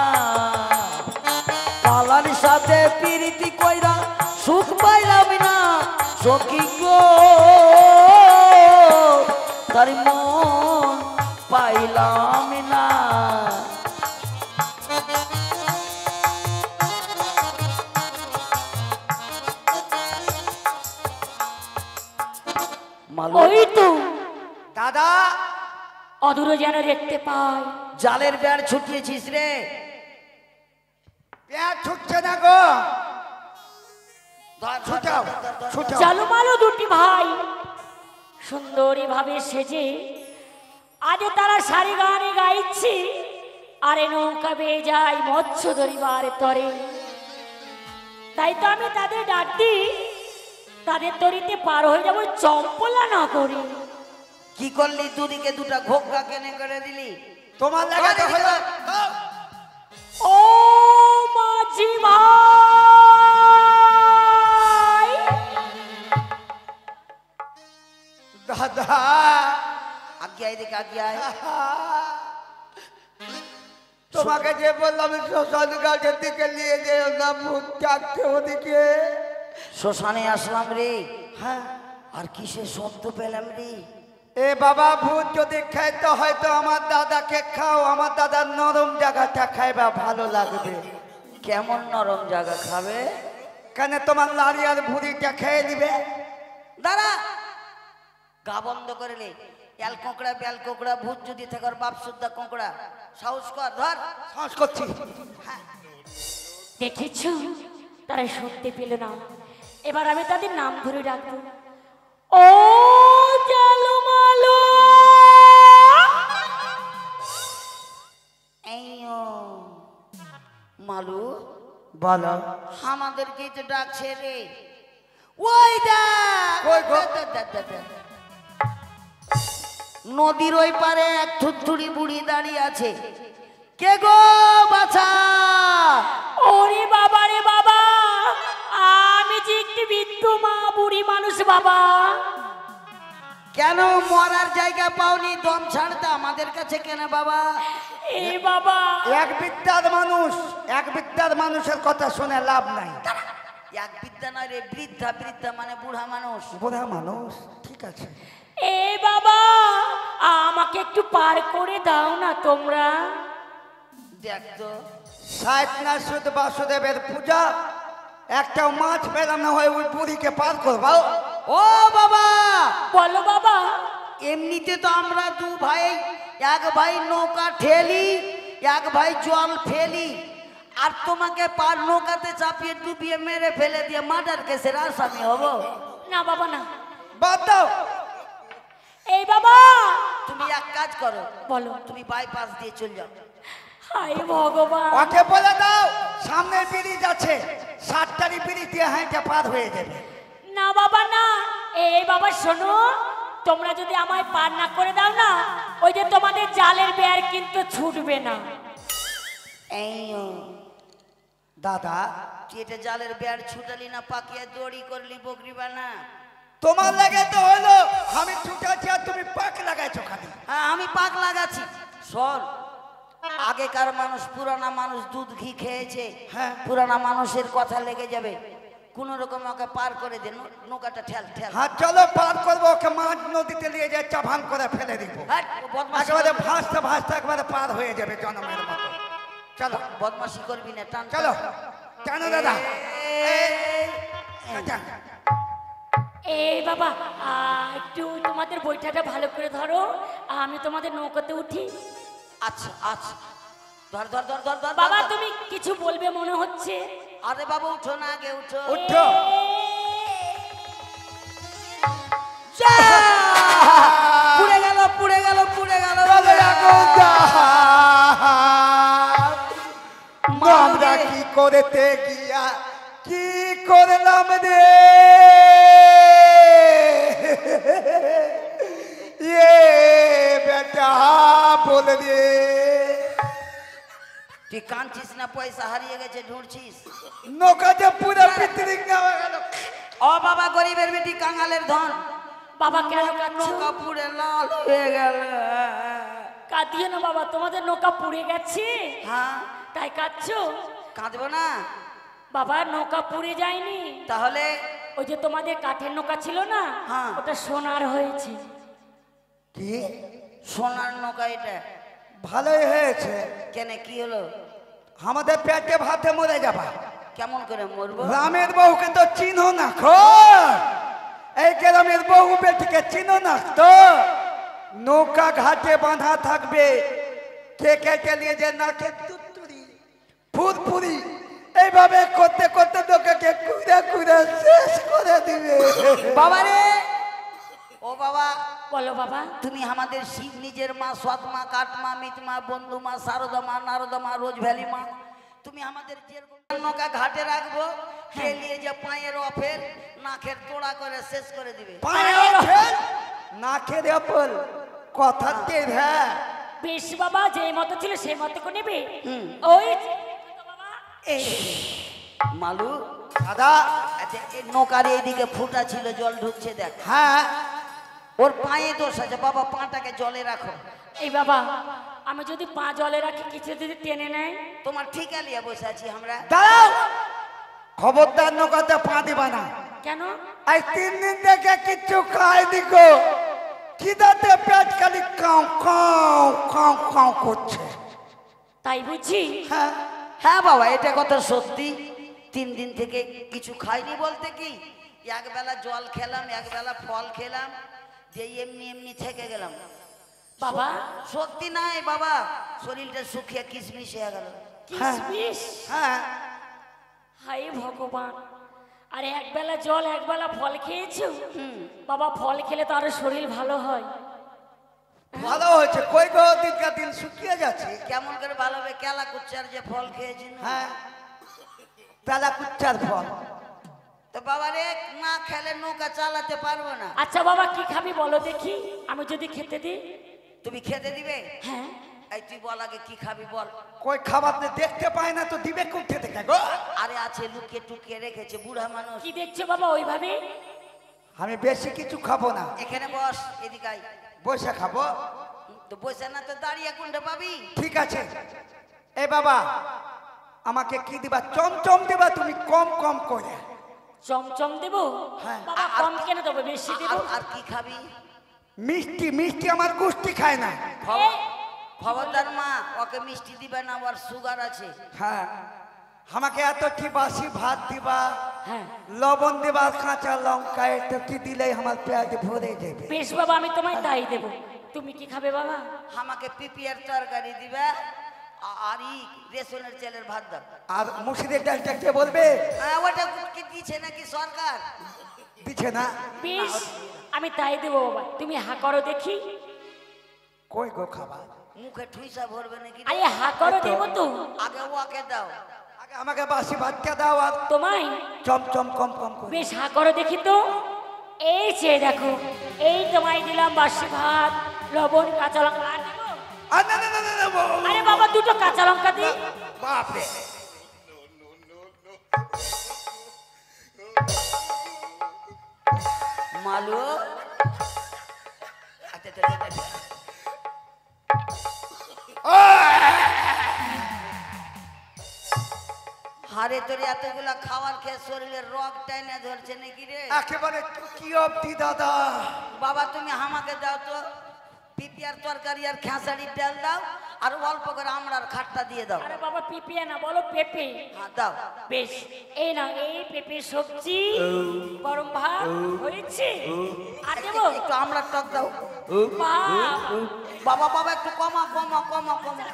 কালার সাথে পিরিতি কইরা সুখ পাইলাম না। সখী গো, তার মন পাইলাম না। ওই তো দাদা অদূরে যেন দেখতে পাই। জালের বেড় ছুটিয়েছিস রে? পেঁয়াজ ছুটছে না গো, ধর, ধর, ছুটাও ধর, ধর, ধর, ছুটাও। জালুমালো দুটি ভাই সুন্দরী ভাবে সেজে আজ তারা সারি গানে গাইছে, আরে নৌকা বেয়ে যায় মৎস্য ধরিবার তরে। তাই তো আমি তাদের ডাক দিই, তাদের তরিতে পার হয়ে যাবো চম্পলা না করে। কি করলি? দুদিকে দুটা ঘোগা কেনে করে দিলি? তোমার লাগে তো হলো। ও মাঝি ভাই, দাদা আগে আয় দেখে, আগে আয়। তোমাকে যে বললাম শ্মশান ঘাটের দিকে নিয়ে যেও না, ভূত ডাকছে ওদিকে। শ্মশানে আসলাম রে, হ্যাঁ আর কিসের শব্দ পেলাম রে? এ বাবা, ভূত যদি খাইতে হয়তো আমার দাদাকে খাও, আমার দাদার নরম জায়গাটা খাইবা, ভালো লাগবে। কেমন নরম জায়গা খাবে? কেন তোমার লাড়ি আর ভুড়িটা খেয়ে দিবে? দাঁড়া, গা বন্ধ করে নে। এল কোঁকড়া বেল কোঁকড়া ভূত যদি থাকে, ওর বাপ সুদ্ধা কোঁকড়া। সাহস কর, ধর। শ্বাস করছি। দেখেছ তারা শুনতে পেল না। এবার আমি তাদের নাম ধরে ডাকবো। ও জালুমালো, এই ও মালু, বলো। আমাদেরকে তো ডাকছে রে। ওই দেখ, কই গো? দেখ, দেখ, দেখ, দেখ। নদীর ওই পারে এক থুরথুরি বুড়ি দাঁড়িয়ে আছে। কে গো বাছা? ওরে বাবা রে বাবা, আমি যে একটি বৃদ্ধ মা বুড়ি মানুষ বাবা। কেন মরার জায়গা পাওনি? দম ছাড়তে আমাদের কাছে কেন বাবা? এ বাবা, এক বিদ্যার মানুষের কথা শুনে লাভ নাই। এক বিদ্যা নয় রে, বৃদ্ধা। বৃদ্ধা মানে বুড়া মানুষ। বুড়া মানুষ, ঠিক আছে। এ বাবা, আমাকে একটু পার করে দাও না তোমরা। দেখ তো, সাইতনা সুদ বাসুদেবের পূজা, একটাও মাছ পেলাম না, হয় ওই বুড়িকে পার করবাও। ও বাবা, বলো বাবা। এমনিতে তো আমরা দু ভাই, এক ভাই নৌকা ঠেলি, এক ভাই জল ফেলি, আর তোমাকে পার নৌকাতে চাপিয়ে ডুবিয়ে মেরে ফেলে দিয়ে মার্ডার কেসের আসামি হবো? না বাবা না। বাদ দাও। এই বাবা, তুমি এক কাজ করো, বলো। তুমি বাইপাস দিয়ে চলে যাও। হায় ভগবান, ওকে বলে দাও সামনে ব্রিজ আছে, 7টারি ব্রিজ দিয়ে হাইটা পার হয়ে যাবে। না বাবা না। এই বাবা শোনো, তোমরা যদি আমায় পার না করে দাও না, ওই যে তোমাদের জালের বেড় কিন্তু ছুটবে না। এই ও, দাদা, তুই এটা জালের বেড় ছুটালি না, পাকিয়ে দড়ি করলি বকরি বানা? তোমার লাগে তো হলো, আমি ছুটাচ্ছি আর তুমি পাক লাগাইছো খালি। হ্যাঁ, আমি পাক লাগাচ্ছি। শোন, আগেকার মানুষ, পুরানা মানুষ দুধ ঘি খেয়েছে। হ্যাঁ। পুরানা মানুষের কথা লেগে যাবে, কোন রকম ওকে পার করে দে, নৌকাটা ঠেল ঠেল। হ্যাঁ চলো পার করবো, ওকে মাঝ নদীতে নিয়ে যায়, চাভান করে ফেলে দিব। হ্যাট, বদমাশি একেবারে করবি- ভাসতে ভাসতে একবারে পার হয়ে যাবে জনমের মতো। চলো বদমাশি করবি না, টান। চলো, জানো দাদা। এই, টান। এই বাবা, একটু তোমাদের বইটাটা ভালো করে ধরো, আমি তোমাদের নৌকাতে উঠি। আচ্ছা আচ্ছা, ধর ধর ধর ধর ধর বাবা ধর। তুমি কিছু বলবে মনে হচ্ছে। আরে বাবা উঠো না, আগে উঠো। উঠো। যা! পুড়ে গেল, পুড়ে গেল, পুড়ে গেল। আমরা কি করেতে গিয়া কি করলাম রে, বেটা বল রে। তুই কাঁদছিস না? পয়সা হারিয়ে গেছে ঢুঁড়ছিস? নৌকাতে পুরো পিতরিক নেওয়া গেল। ও বাবা, গরিবের বেটি, কাঙালের ধন। বাবা কেন কাঁদছো? নৌকা পুড়ে লাল হয়ে গেল। কাঁদিও না বাবা, তোমাদের নৌকা পুড়ে গেছে হ্যাঁ, তাই কাঁদছো? কাঁদবো না? বাবা নৌকা পুড়ে যায়নি, তাহলে ওই যে তোমাদের কাঠের নৌকা ছিল না, হ্যাঁ। ওটা সোনার হয়েছে। কি সোনার নৌকা এটা? ভালোই হয়েছে, কেন, কি হলো? আমাদের পেটে ভাতে মরে যাবা। কেমন করে মরবো? গ্রামের বউকে তো চিনো না খো, এই গ্রামের বউ বেটিকে চিনো না তো, নৌকা ঘাটে বাঁধা থাকবে, কে কেটে নিয়ে যে নাকে তুত্তুরি ফুরফুরি এইভাবে করতে করতে নৌকাকে কুড়ে কুড়ে শেষ করে দিবে। বাবা রে, ও বাবা, বলো বাবা। তুমি আমাদের শিব নিজের মা, সৎ মা, কাঠ মা, মিত মা, বন্ধু মা, শারদা মা, নারদা মা, রোজ ভ্যালি মা, তুমি আমাদের যেরকম নৌকা ঘাটে রাখবো, খেলিয়ে যে পায়ের অফের নাকের তোড়া করে শেষ করে দিবে। পায়ের ফেল নাকের আপল কথা টের। হ্যাঁ বেশ বাবা, যে মতো ছিল সেই মতো করে নেবে। ওই বাবা, মালু দাদা, আচ্ছা, এই নৌকার এইদিকে ফুটা ছিল, জল ঢুকছে দেখ। হ্যাঁ ওর পায়ে দোষ আছে বাবা, পাটাকে জলে রাখো। এই বাবা, আমি যদি পা জলে রাখি কিছু যদি টেনে নেয়? তোমার ঠিক আলিয়া বসে আছি আমরা। দাঁড়াও, খবরদার নৌকাতে পা দিবা না। কেন? আজ 3 দিন থেকে কিচ্ছু খাইনি গো, খিদাতে পেট খালি কাউ কাউ কাউ কাউ করছে। তাই বুঝি? হ্যাঁ হ্যাঁ বাবা, এটা কথা সত্যি। 3 দিন থেকে কিছু খাইনি বলতে কি, একবেলা জল খেলাম, একবেলা ফল খেলাম, যে এমনি এমনি থেকে গেলাম বাবা। সত্যি নাই বাবা, শরীরটা শুকিয়ে কিশমিশ হয়ে গেল। কিশমিশ? হ্যাঁ হাই ভগবান, আরে একবেলা জল একবেলা ফল খেয়েছো? বাবা, ফল খেলে তো আরো শরীর ভালো হয়। ভালো হয়েছে, কই গো দিনকা দিন শুকিয়ে যাচ্ছে। কেমন করে ভালো হবে? কেলা কুচ্চার যে ফল খেয়েছি না? হ্যাঁ পেলা কুচ্চার ফল। তো বাবা রে, না খেলে নৌকা চালাতে পারবো না। আচ্ছা বাবা, কি খাবি বলো দেখি, আমি যদি খেতে দিই? তুমি খেতে দিবে? হ্যাঁ। এই তুই বল আগে কি খাবি বল। কই খাবার দেখতে পায় না তো দিবে কোথা থেকে গো? আরে আছে, লুকিয়ে টুকিয়ে রেখেছে, বুড়া মানুষ। কি দেখছো বাবা ওইভাবে? আমি বেশি কিছু খাবো না, এখানে বস, এদিকে আয়। বসে খাবো। তো বসে না তো দাঁড়িয়ে কোনটা পাবি? ঠিক আছে। এ বাবা, আমাকে কি দিবা? চমচম দিবা তুমি কম কম করে। চমচম দেবো? হ্যাঁ। বাবা কম কেন দেবো, বেশি দেবো। আর কি খাবি? মিষ্টি, মিষ্টি আমার গোষ্ঠী খায় না। খবরদার মা, ওকে মিষ্টি দিবে না, ওর সুগার আছে। হ্যাঁ, আমাকে এত কি বাসি ভাত দিবা, হ্যাঁ। লবণ দিবা, কাঁচা লঙ্কা, একটু কি দিলেই আমার পেট ভরে যাবে। বেশ বাবা, আমি তোমায় তাই দেবো। তুমি কি খাবে বাবা? আমাকে পিপিয়ার তরকারি দিবে, আর ই রেশনের চালের ভাত দাও। আর মুসুরির ডালটা কে বলবে? ওটা কি দিচ্ছে নাকি সরকার? দিচ্ছে না। বেশ, আমি তাই দেবো বাবা, তুমি হা করো দেখি। কই গো খাবার? মুখে ঠুইসা ভরবে নাকি? আরে হা করো, দেবো তো। আগে ওকে দাও। আগে আমাকে বাসি ভাতটা দাও, আর তোমায়? চমচম কম কম করে। বেশ, হা করো দেখি তো। এই চেয়ে দেখো, এই তোমায় দিলাম বাসি ভাত, লবণ, কাঁচা লঙ্কা। আর দেবো? আর না না না না না, আরে বাবা, দুটো কাঁচা লঙ্কা দিই। বাপরে। মালু, আচ্ছা, আচ্ছা, আচ্ছা, আচ্ছা। হারে তোর এতগুলা খাবার খেয়ে শরীরের রগ টাইনে ধরছে নাকি রে? একেবারে কি অবধি দাদা? বাবা তুমি আমাকে দাও তো, পিপিয়ার তরকারি আর খেসারির ডাল দাও, আর অল্প করে আমড়ার খাট্টা দিয়ে দাও। আরে বাবা, পিপিয়া না, বলো পেঁপে। হ্যাঁ দাও। বেশ, এই নাও, এই পেঁপে সবজি, গরম ভাত হয়েছে। আর দেবো? একটু আমড়ার টক দাও। বাপ, বাবা বাবা একটু কমা কমা কমা কমা।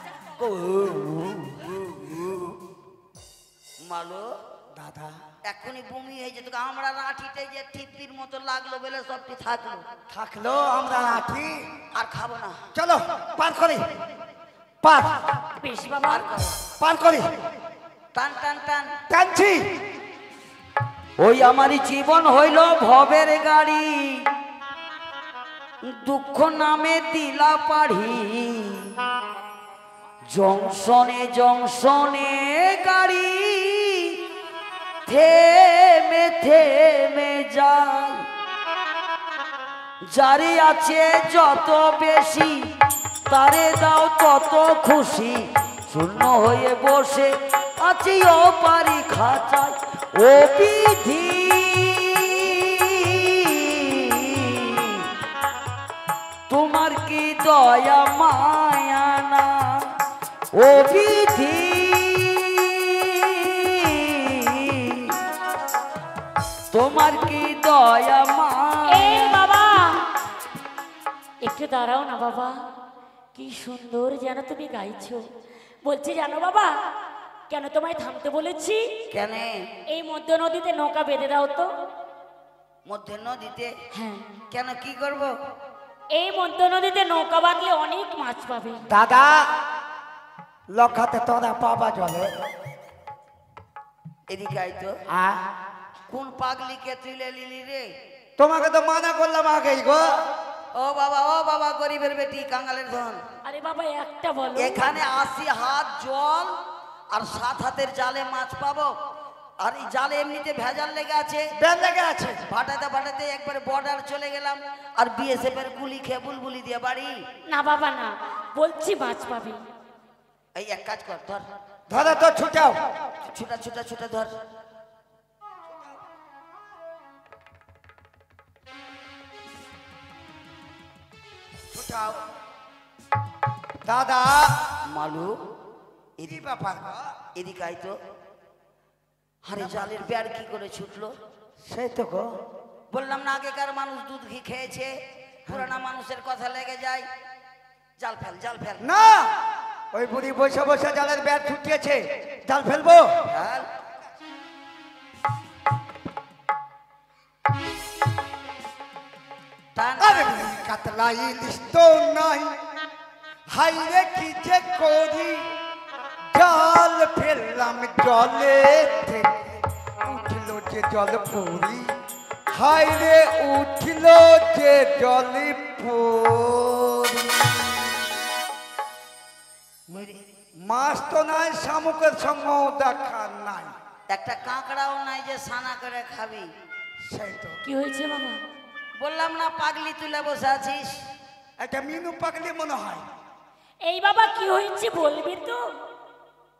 মালো দাদা এখনই বমি হয়ে যেত, আমরা লাঠিটাই যে ঠিপির মতো লাগলো বলে সবটি থাকলো। থাকলো আমরা লাঠি, আর খাবো না। চলো পার করি, পার বেশ বাবা। আর করো। পার করি। টান টান টান। টানছি। ওই আমারই জীবন হইল ভবের গাড়ি, দুঃখ নামে দিলা পাড়ি, জংশনে জংশনে গাড়ি থেমে থেমে যায়, যারে আছে যত বেশি তারে দাও তত খুশি, শূন্য হয়ে বসে আছি ও পারি খাঁচায়, ও বিধি তোমার কি দয়া মায়া না, ও বিধি তোমার কি দয়া মায়া। এই বাবা, এ একটু দাঁড়াও না বাবা, কি সুন্দর যেন তুমি গাইছো। বলছি জানো বাবা, কেন তোমায় থামতে বলেছি? কেন? এই মধ্য নদীতে নৌকা বেঁধে দাও তো। মধ্যে নদীতে? হ্যাঁ, কেন, কি করব? এই মধ্য নদীতে নৌকা বাঁধলে অনেক মাছ পাবে। দাদা লক্ষাতে তোরা পাবা জলে। এদিকে আয় তো। কোন পাগলিকে তুলে লিলি রে? তোমাকে তো মানা করলাম আগেই গো। ও বাবা, গরিবের বেটি, কাঙ্গালের ধন। আরে বাবা একটা বলো। এখানে 80 হাত জল আর 7 হাতের জালে মাছ পাবো, আর এই জালে এমনিতে ভেজাল লেগে আছে, বেল লেগে আছে। ফাটাতে একবারে বর্ডার চলে গেলাম, আর বিএসএফ এর গুলি খেয়ে বুলবুলি দিয়ে বাড়ি। না বাবা না, বলছি মাছ পাবে। এই এক কাজ কর, ধর ধরে তো ছুটাও। ছুটা ধর। ছুটাও দাদা। মালু এই ব্যাপার গো। এদিকে আয় তো। আরে জালের বেড় কি করে ছুটলো? সেই তো গো বললাম না, আগেকার মানুষ দুধ ঘি খেয়েছে, পুরানা মানুষের কথা লেগে যায়। জাল ফেল। না, ওই বুড়ি বসে বসে জালের ব্যাট ছুটিয়েছে, জাল ফেলবো। ফেল। টান। আরে কাতলা ইলিশ তো নাই, হাই রে কি যে করি, জাল ফেললাম জলে, উঠলো যে জল পড়ি, হাই রে উঠলো যে জলে পড়ি। মাছ তো নাই, শামুকের সঙ্গে দেখা নাই। একটা কাঁকড়াও নাই যে সানা করে খাবি। সেই তো কি হয়েছে বাবা? বললাম না, পাগলি তুলে বসে আছিস। একটা মিনু পাগলি মনে হয়। এই বাবা কি হয়েছে বলবি তো?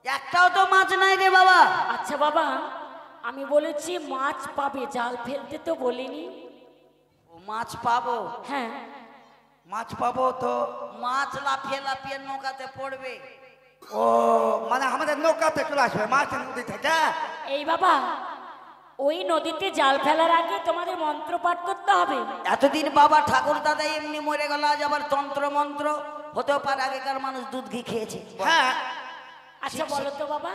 একটাও তো মাছ নাই রে বাবা। আচ্ছা বাবা, আমি বলেছি মাছ পাবে, জাল ফেলতে তো বলিনি। ও মাছ পাবো? হ্যাঁ, মাছ পাবো তো। মাছ লাফিয়ে নৌকাতে পড়বে। ও মানে আমাদের নৌকাতে চলে আসবে মাছ নদী থেকে। এই বাবা, ওই নদীতে জাল ফেলার আগে তোমাদের মন্ত্র পাঠ করতে হবে। এতদিন বাবা ঠাকুর দাদা এমনি মরে গেল, আজ আবার তন্ত্র মন্ত্র? হতেও পারে আগেকার মানুষ দুধ ঘি খেয়েছে। হ্যাঁ আচ্ছা বলো তো বাবা।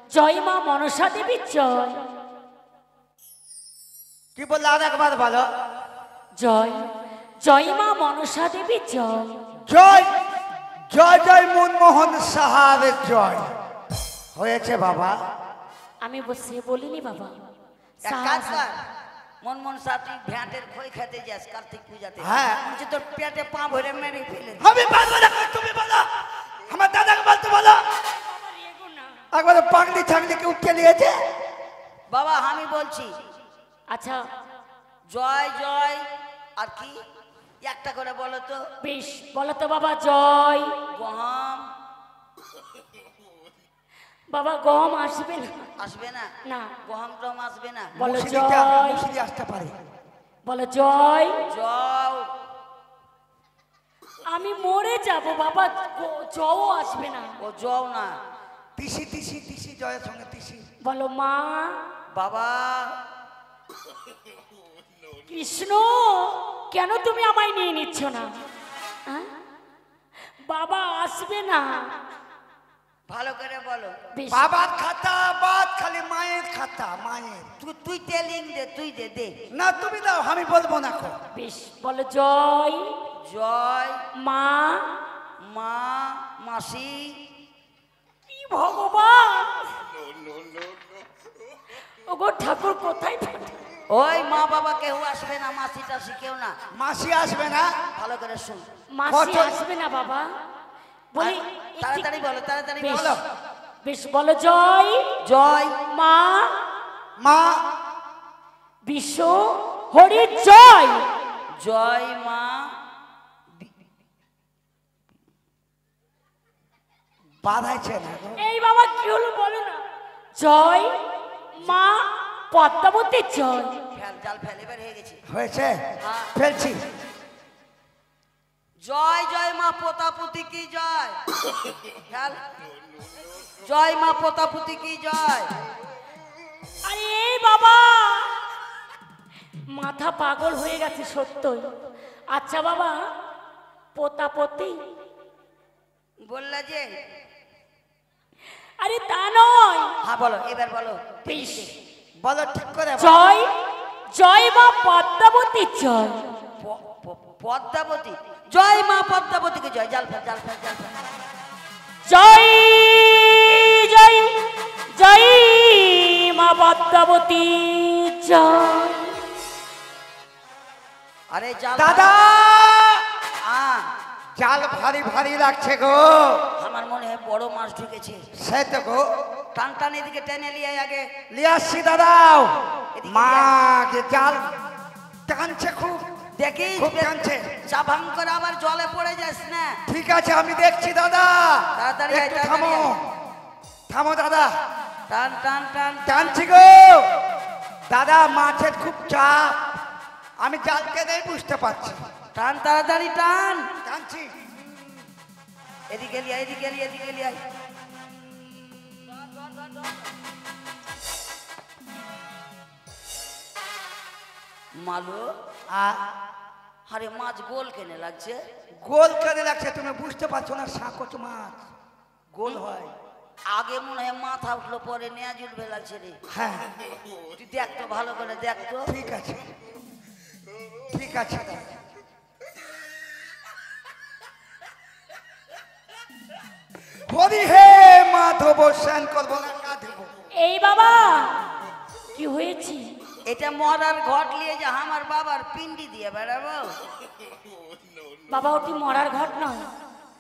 জয় মা মনসা দেবী জয়। কি বললে আর একবার বলো। জয় মা মনসা দেবী জয়। জয় জয় মনমোহন সাহার জয়। হয়েছে বাবা। আমি বসে বলিনি বাবা। এক কাজ কর, মনমোহন সাহ, তুই ভ্যাটের খই খেতে যাস কার্তিক পূজাতে। হ্যাঁ। বলছি তোর পেটে পা ভরে মেরে ফেলে। আমি বলবো না, তুমি বলো। আমার দাদাকে বলতে বলো। একবার পাগলি ছাগলিকে উঠে নিয়েছে। বাবা আমি বলছি, আচ্ছা জয় আর কি একটা করে বলো তো। বেশ, বলো তো বাবা। জয়। গম বাবা গম আসবে না। আসবে না? না। গম টম আসবে না? বলো মুসলিটা জয়। মুসলি আসতে পারে। বলো জয়। জও। আমি মরে যাব বাবা, জও আসবে না। ও জও না। তিসি জয়ের সঙ্গে তিসি। বলো মা। বাবা কৃষ্ণ, কেন তুমি আমায় নিয়ে নিচ্ছ না? হ্যাঁ? বাবা আসবে না। ভালো করে বলো। বেশ, বাবার খাতা বাদ, খালি মায়ের খাতা মায়ের। তুই তেলিং দে, তুই দে। না তুমি দাও, আমি বলবো না কো। বেশ, বলো জয় জয় মা। মা মাসি। কি ভগবান, ওগো ঠাকুর কোথায় পেলে? ওই মা বাবা কেউ আসবে না, মাসি টাসি কেউ না। মাসি আসবে না। ভালো করে শুন। মাসি কত- আসবে না বাবা। বলি তাড়াতাড়ি বলো, তাড়াতাড়ি বেশ, বলো। বেশ বলো জয় জয় মা মা বিশ্ব হরি জয়। জয় মা। বাধাইছে না গো। এই বাবা কি হলো বলো না। জয় মা পদ্মাবতী জয়। ফেল, জাল ফেল, এবার হয়ে গেছে। হয়েছে হ্যাঁ। ফেলছি। জয় মা পোতাপুতি কি জয়। ফেল। জয় মা পোতাপুতি কি জয়। আরে এই বাবা, মাথা পাগল হয়ে গেছে সত্যই। আচ্ছা বাবা, পোতাপতি? বললা যে আরে তা নয়, হ্যাঁ বলো, এবার বলো। বেশ। বলো ঠিক করে বলো। জয় জয় মা পদ্মাবতী জয়। পদ্মাবতী জয়, মা পদ্মাবতীকে জয়। জাল ফেল, জাল ফেল, জাল ফেল। জয় জয় জয় মা পদ্মাবতী জয়। আরে জাল দাদা হ্যাঁ, জাল ভারী ভারী লাগছে গো। আমার মনে হয় বড় মাছ ঢুকেছে। সে তো গো, টান টান এদিকে টেনে লিয়ে আগে। লিয়ে আসছি দাদাও। এদিকে মা নিয়ে গে জাল টানছে খুব, দেখি খুব টানছে। চাভাং করে আবার জলে পড়ে যাস না। ঠিক আছে আমি দেখছি দাদা। তাড়াতাড়ি আয়, একটু তাড়াতাড়ি থামো, আয়। থামো দাদা। টান টান টান টানছি গো দাদা, মাছের খুব চাপ, আমি জাল টেনেই বুঝতে পারছি। টান, তাড়াতাড়ি টান। টানছি। এদিকে লিয়ে, এদিকে লিয়ে, এদিকে লিয়ে। মালু, আরে মাছ গোল কেনে লাগছে? গোল করে লাগছে, তুমি বুঝতে পারছো না? সাঁকোচ মাছ গোল হয়। আগে মনে হয় মাথা উঠলো, পরে নেয়া জুটবে লাগছে রে। হ্যাঁ তুই দেখ তো, ভালো করে দেখ তো। ঠিক আছে, ঠিক আছে দাদা। হরি হে মাধব, স্নান করবো না কাঁদব। এই বাবা, কি হয়েছে? এটা মরার ঘট নিয়ে যে আমার বাবার পিন্ডি দিয়ে বেড়াবো? বাবা ওটি মরার ঘট নয়,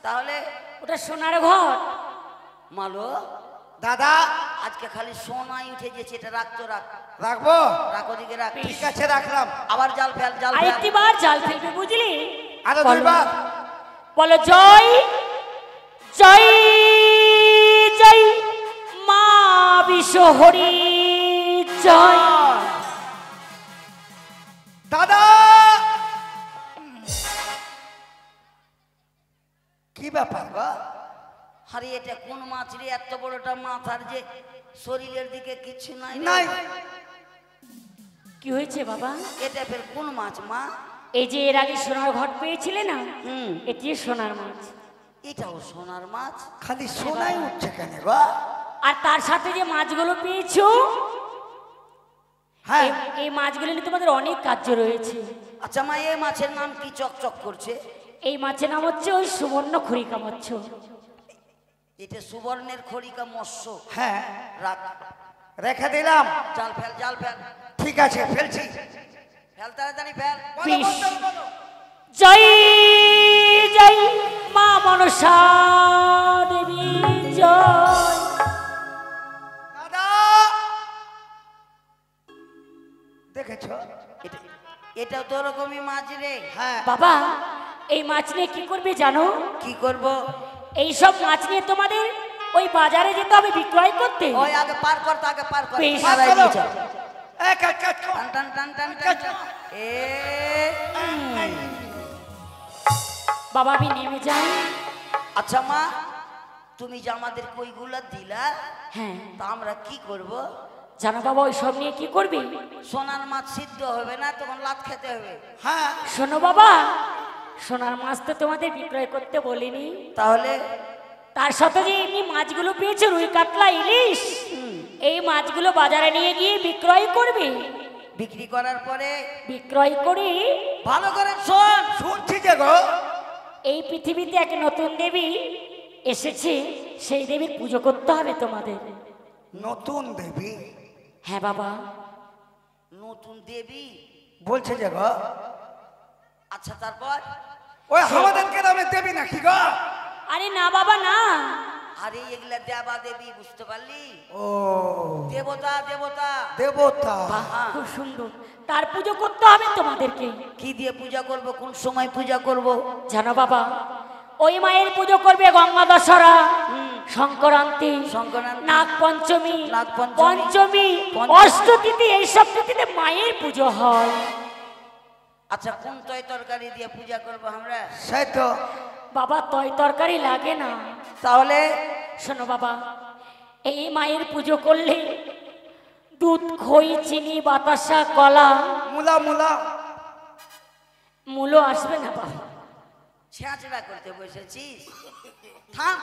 তাহলে ওটা সোনার ঘট। মালো, দাদা আজকে খালি সোনাই উঠে গেছে, এটা রাখতো, রাখ, রাখবো? রাখ, ওদিকে রাখ। ঠিক আছে রাখলাম। আবার জাল ফেল, জাল ফেল। আরেকটি বার জাল ফেলবে, বুঝলি? আরো বলো। দুইবার। বলো জয় জয় জয় মা বিশ্বহরি জয়। দাদা কি ব্যাপার গো? আরে এটা কোন মাছ রে? এত বড়টা মাথার যে শরীরের দিকে কিছু নাই রে। নাই। কি হয়েছে বাবা? এটা ফের কোন মাছ মা? এই যে এর আগে সোনার ঘট পেয়েছিলে না, হুম, এটি সোনার মাছ। এটাও সোনার মাছ? খালি সোনাই উঠছে কেন গো? আর তার সাথে যে মাছগুলো পেয়েছো, হ্যাঁ এই মাছগুলো নিয়ে তোমাদের অনেক কার্য রয়েছে। আচ্ছা মা, এই মাছের নাম কি চকচক করছে? এই মাছের নাম হচ্ছে ওই সুবর্ণ খড়িকা মৎস্য। এটা সুবর্ণের খড়িকা মৎস্য। হ্যাঁ রাখ, রেখে দিলাম। জাল ফেল, জাল ফেল, ঠিক আছে ফেলছি। ফেল, তাড়াতাড়ি ফেল। বেশ। জয় জয় মা মনসা দেবী জয়। দাদা দেখেছ? এটাও তো ওরকমই মাছ রে। হ্যাঁ বাবা, এই মাছ নিয়ে কি করবে জানো? কি করব? এই সব মাছ নিয়ে তোমাদের ওই বাজারে যেতে হবে বিক্রয় করতে। ওই আগে পার কর, তো আগে পার কর। বেশ। মারাই চলো। দিয়েছে। টান টান টান টান টান টান। এ বাবা আমি নেমে যাই। আচ্ছা মা, তুমি যে আমাদের কইগুলা দিলা, হ্যাঁ তা আমরা কি করব? জানো বাবা, ওই সব নিয়ে কি করবে? সোনার মাছ সিদ্ধ হবে না, তখন লাত খেতে হবে। হ্যাঁ শোনো বাবা, সোনার মাছ তো তোমাদের বিক্রয় করতে বলিনি। তাহলে তার সাথে যে এমনি মাছগুলো পেয়েছে, রুই কাতলা ইলিশ, এই মাছগুলো বাজারে নিয়ে গিয়ে বিক্রয় করবে। বিক্রি করার পরে বিক্রয় করে ভালো করে শোন। শুনছি যে গো, এই পৃথিবীতে এক নতুন দেবী এসেছে, সেই দেবীর পুজো করতে হবে তোমাদের। নতুন দেবী হ্যাঁ বাবা। নতুন দেবী বলছে যে গো, আচ্ছা তারপর? ওই আমাদের গ্রামে দেবী নাকি গো? আরে না বাবা না, আরে এগুলা দেবা দেবী, বুঝতে পারলি? ও দেবতা, দেবতা। দেবতা। হ্যাঁ। খুব সুন্দর। তার পুজো করতে হবে তোমাদেরকে। কি দিয়ে পূজা করব? কোন সময় পূজা করব? জানো বাবা, ওই মায়ের পুজো করবে গঙ্গা দশহরা, সংক্রান্তি, সংক্রান্তি, নাগ পঞ্চমী, নাগপঞ্চমী, পঞ্চমী, পঞ্চমী, অষ্টতিথি, এইসব তিথিতে মায়ের পুজো হয়। আচ্ছা কোন তয় তরকারি দিয়ে পূজা করব আমরা? সেই তো বাবা তয় তরকারি লাগে না। তাহলে শোনো বাবা, এই মায়ের পুজো করলে দুধ খই চিনি বাতাসা কলা মুলা মুলা মূলো আসবে না বাবা। ছেঁচড়া করতে বসেছিস, থাম।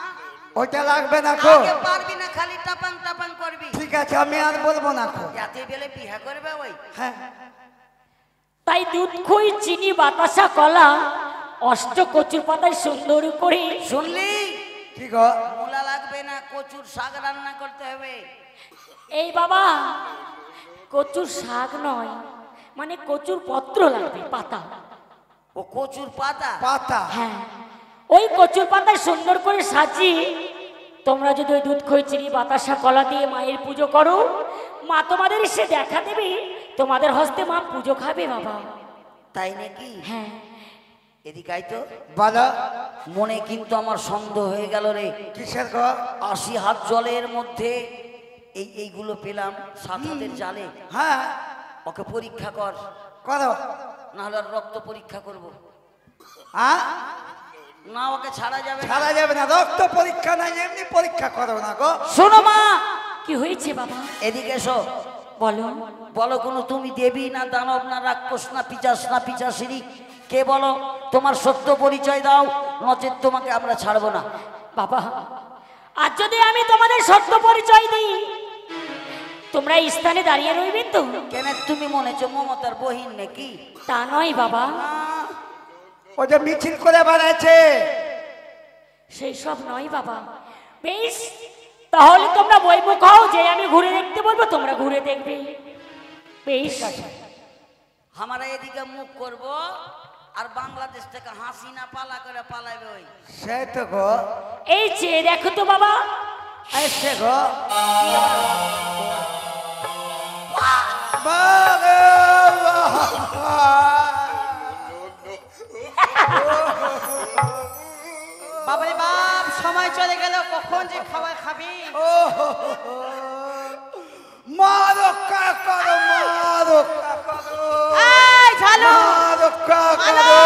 ওইটা লাগবে না খো। আগে পারবি না, খালি টাপাং টাপাং করবি। ঠিক আছে, আমি আর বলবো না খো। যাতে বেলে বিহা করবে ওই। হ্যাঁ, তাই দুধ খই চিনি বাতাসা কলা অষ্ট কচুর পাতায় সুন্দর করে। শুনলি? কি গো? মূলা লাগবে না, কচুর শাক রান্না করতে হবে। এই বাবা, কচুর শাক নয়, মানে কচুর পত্র লাগবে, পাতা। ও কচুর পাতা? পাতা? হ্যাঁ, ওই কচুর পাতায় সুন্দর করে সাজিয়ে তোমরা যদি ওই দুধ খই চিনি বাতাসা কলা দিয়ে মায়ের পুজো করো, মা তোমাদের এসে দেখা দেবে, তোমাদের হস্তে মা পুজো খাবে বাবা। তাই নাকি? হ্যাঁ। এদিকে আয় তো। বলো। মনে কিন্তু আমার সন্দেহ হয়ে গেল রে। কিসের গো? 80 হাত জলের মধ্যে এইগুলো পেলাম 7 হাতের জালে। হ্যাঁ, ওকে পরীক্ষা কর, করো। নাহলে আর রক্ত পরীক্ষা করব হ্যাঁ, না, ওকে ছাড়া যাবে না। ছাড়া যাবে না, রক্ত পরীক্ষা নাই, এমনি পরীক্ষা করো না গো। শোনো মা, কি হয়েছে বাবা? এদিকে এসো। বলো। বলো, কোনো তুমি দেবী না দানব না রাক্ষস না পিচাস না পিচাসিনী, কে বলো? তোমার সত্য পরিচয় দাও, নচেত তোমাকে আমরা ছাড়বো না। বাবা, আর যদি আমি তোমাদের সত্য পরিচয় দিই, তোমরা এই স্থানে দাঁড়িয়ে রইবে তো? কেন, তুমি মনে হচ্ছে মমতার বহিন নাকি? তা নয় বাবা, ও যে মিছিল করে বেড়াচ্ছে। সেই সব নয় বাবা। বেশ, তাহলে তোমরা বইমুখ হও, যে আমি ঘুরে দেখতে বলবো তোমরা ঘুরে দেখবে। বেশ, আমরা এদিকে মুখ করব, আর বাংলাদেশ থেকে হাসি না পালা করে পালাবে ওই। সে তো গো। এই চেয়ে দেখো তো বাবা। এসে গো। বাবারে বাপ, সময় চলে গেল, কখন যে খাবার খাবি? মারক্কা করো, মারক্কা করো, এই ঝালু, মারক্কা মারো। করো।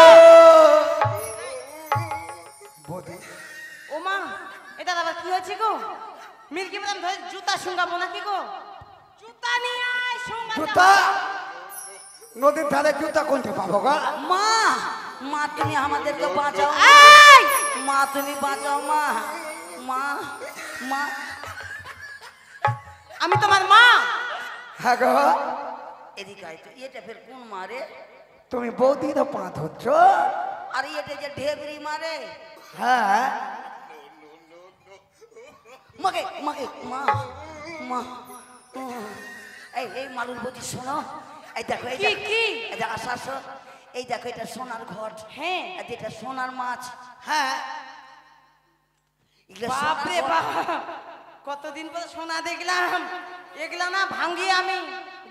বৌদি, ও মা, এটা আবার কি হয়েছে গো? মিল্কি বাদাম ধরে জুতা শুঙ্গাবো নাকি গো? জুতা নিয়ে আয়, শুঙ্গা জুতা? নদীর ধারে জুতা কোনটা পাবো গো? মা, মা তুমি আমাদেরকে বাঁচাও। এই! মা তুমি বাঁচাও মা। মা, মা, আমি তোমার মা। হ্যাঁ গো। এদিকে আয় তো। এটা ফের কোন মারে? তুমি বৌদিরও পা ধরছ? আর এটা যে ঢেবরি মারে। হ্যাঁ, মাকে মাকে মা, মা। এই এই মালুর বৌদি শোনো, এই দেখো, এই কি, দেখো, কি? এই দেখো, আসো আসো। এই দেখো, এটা সোনার ঘট। হ্যাঁ। আর এটা সোনার মাছ। হ্যাঁ। এগুলো বাপরে সোনার বাপ, ঘট। কতদিন পর সোনা দেখলাম। এগুলা না ভাঙ্গি আমি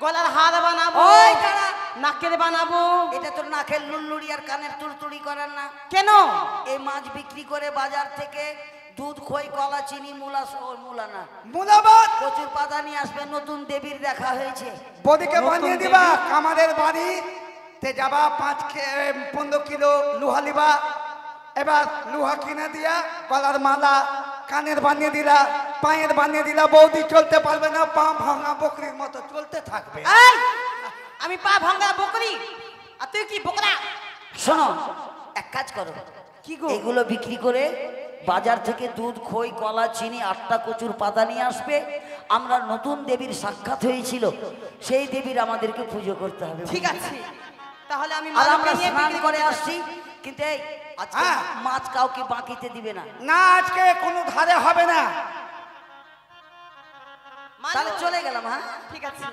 গলার হার বানাবো, ওই দাঁড়া। নাকের বানাবো। এটা তোর নাকের লুলুড়ি আর কানের তুড়তুড়ি করার না। কেন? এই মাছ বিক্রি করে বাজার থেকে দুধ খই কলা চিনি মূলা মূলা না মুলাবাদ কচুর পাতা নিয়ে আসবে। নতুন দেবীর দেখা হয়েছে। বৌদিকে বানিয়ে দিবা। আমাদের বাড়ি তে যাবা, 15 কিলো লোহা লিবা। এবার লোহা কিনে দিয়া গলার মালা, কানের বানিয়ে দিলা, পায়ের বানিয়ে দিলা। বৌদি চলতে পারবে না, পা ভাঙা বকরির মতো চলতে থাকবে। এই, আমি পা ভাঙ্গা বকরি, আর তুই কি বকরা? শোনো, এক কাজ করো, কি গো? এগুলো বিক্রি করে বাজার থেকে দুধ খই কলা চিনি 8টা কচুর পাতা নিয়ে আসবে। আমরা নতুন দেবীর সাক্ষাৎ হয়েছিল, সেই দেবীর আমাদেরকে পুজো করতে হবে। ঠিক আছে, তাহলে আমি আর মালকে আমরা নিয়ে স্নান বিক্রি করে করতে আসছি, কিন্তু এই আজকে হ্যাঁ। মাছ কাউকে বাকিতে দিবে না। না, আজকে কোনো ধারে হবে না। মানবো? তাহলে চলে গেলাম। হ্যাঁ, ঠিক আছে।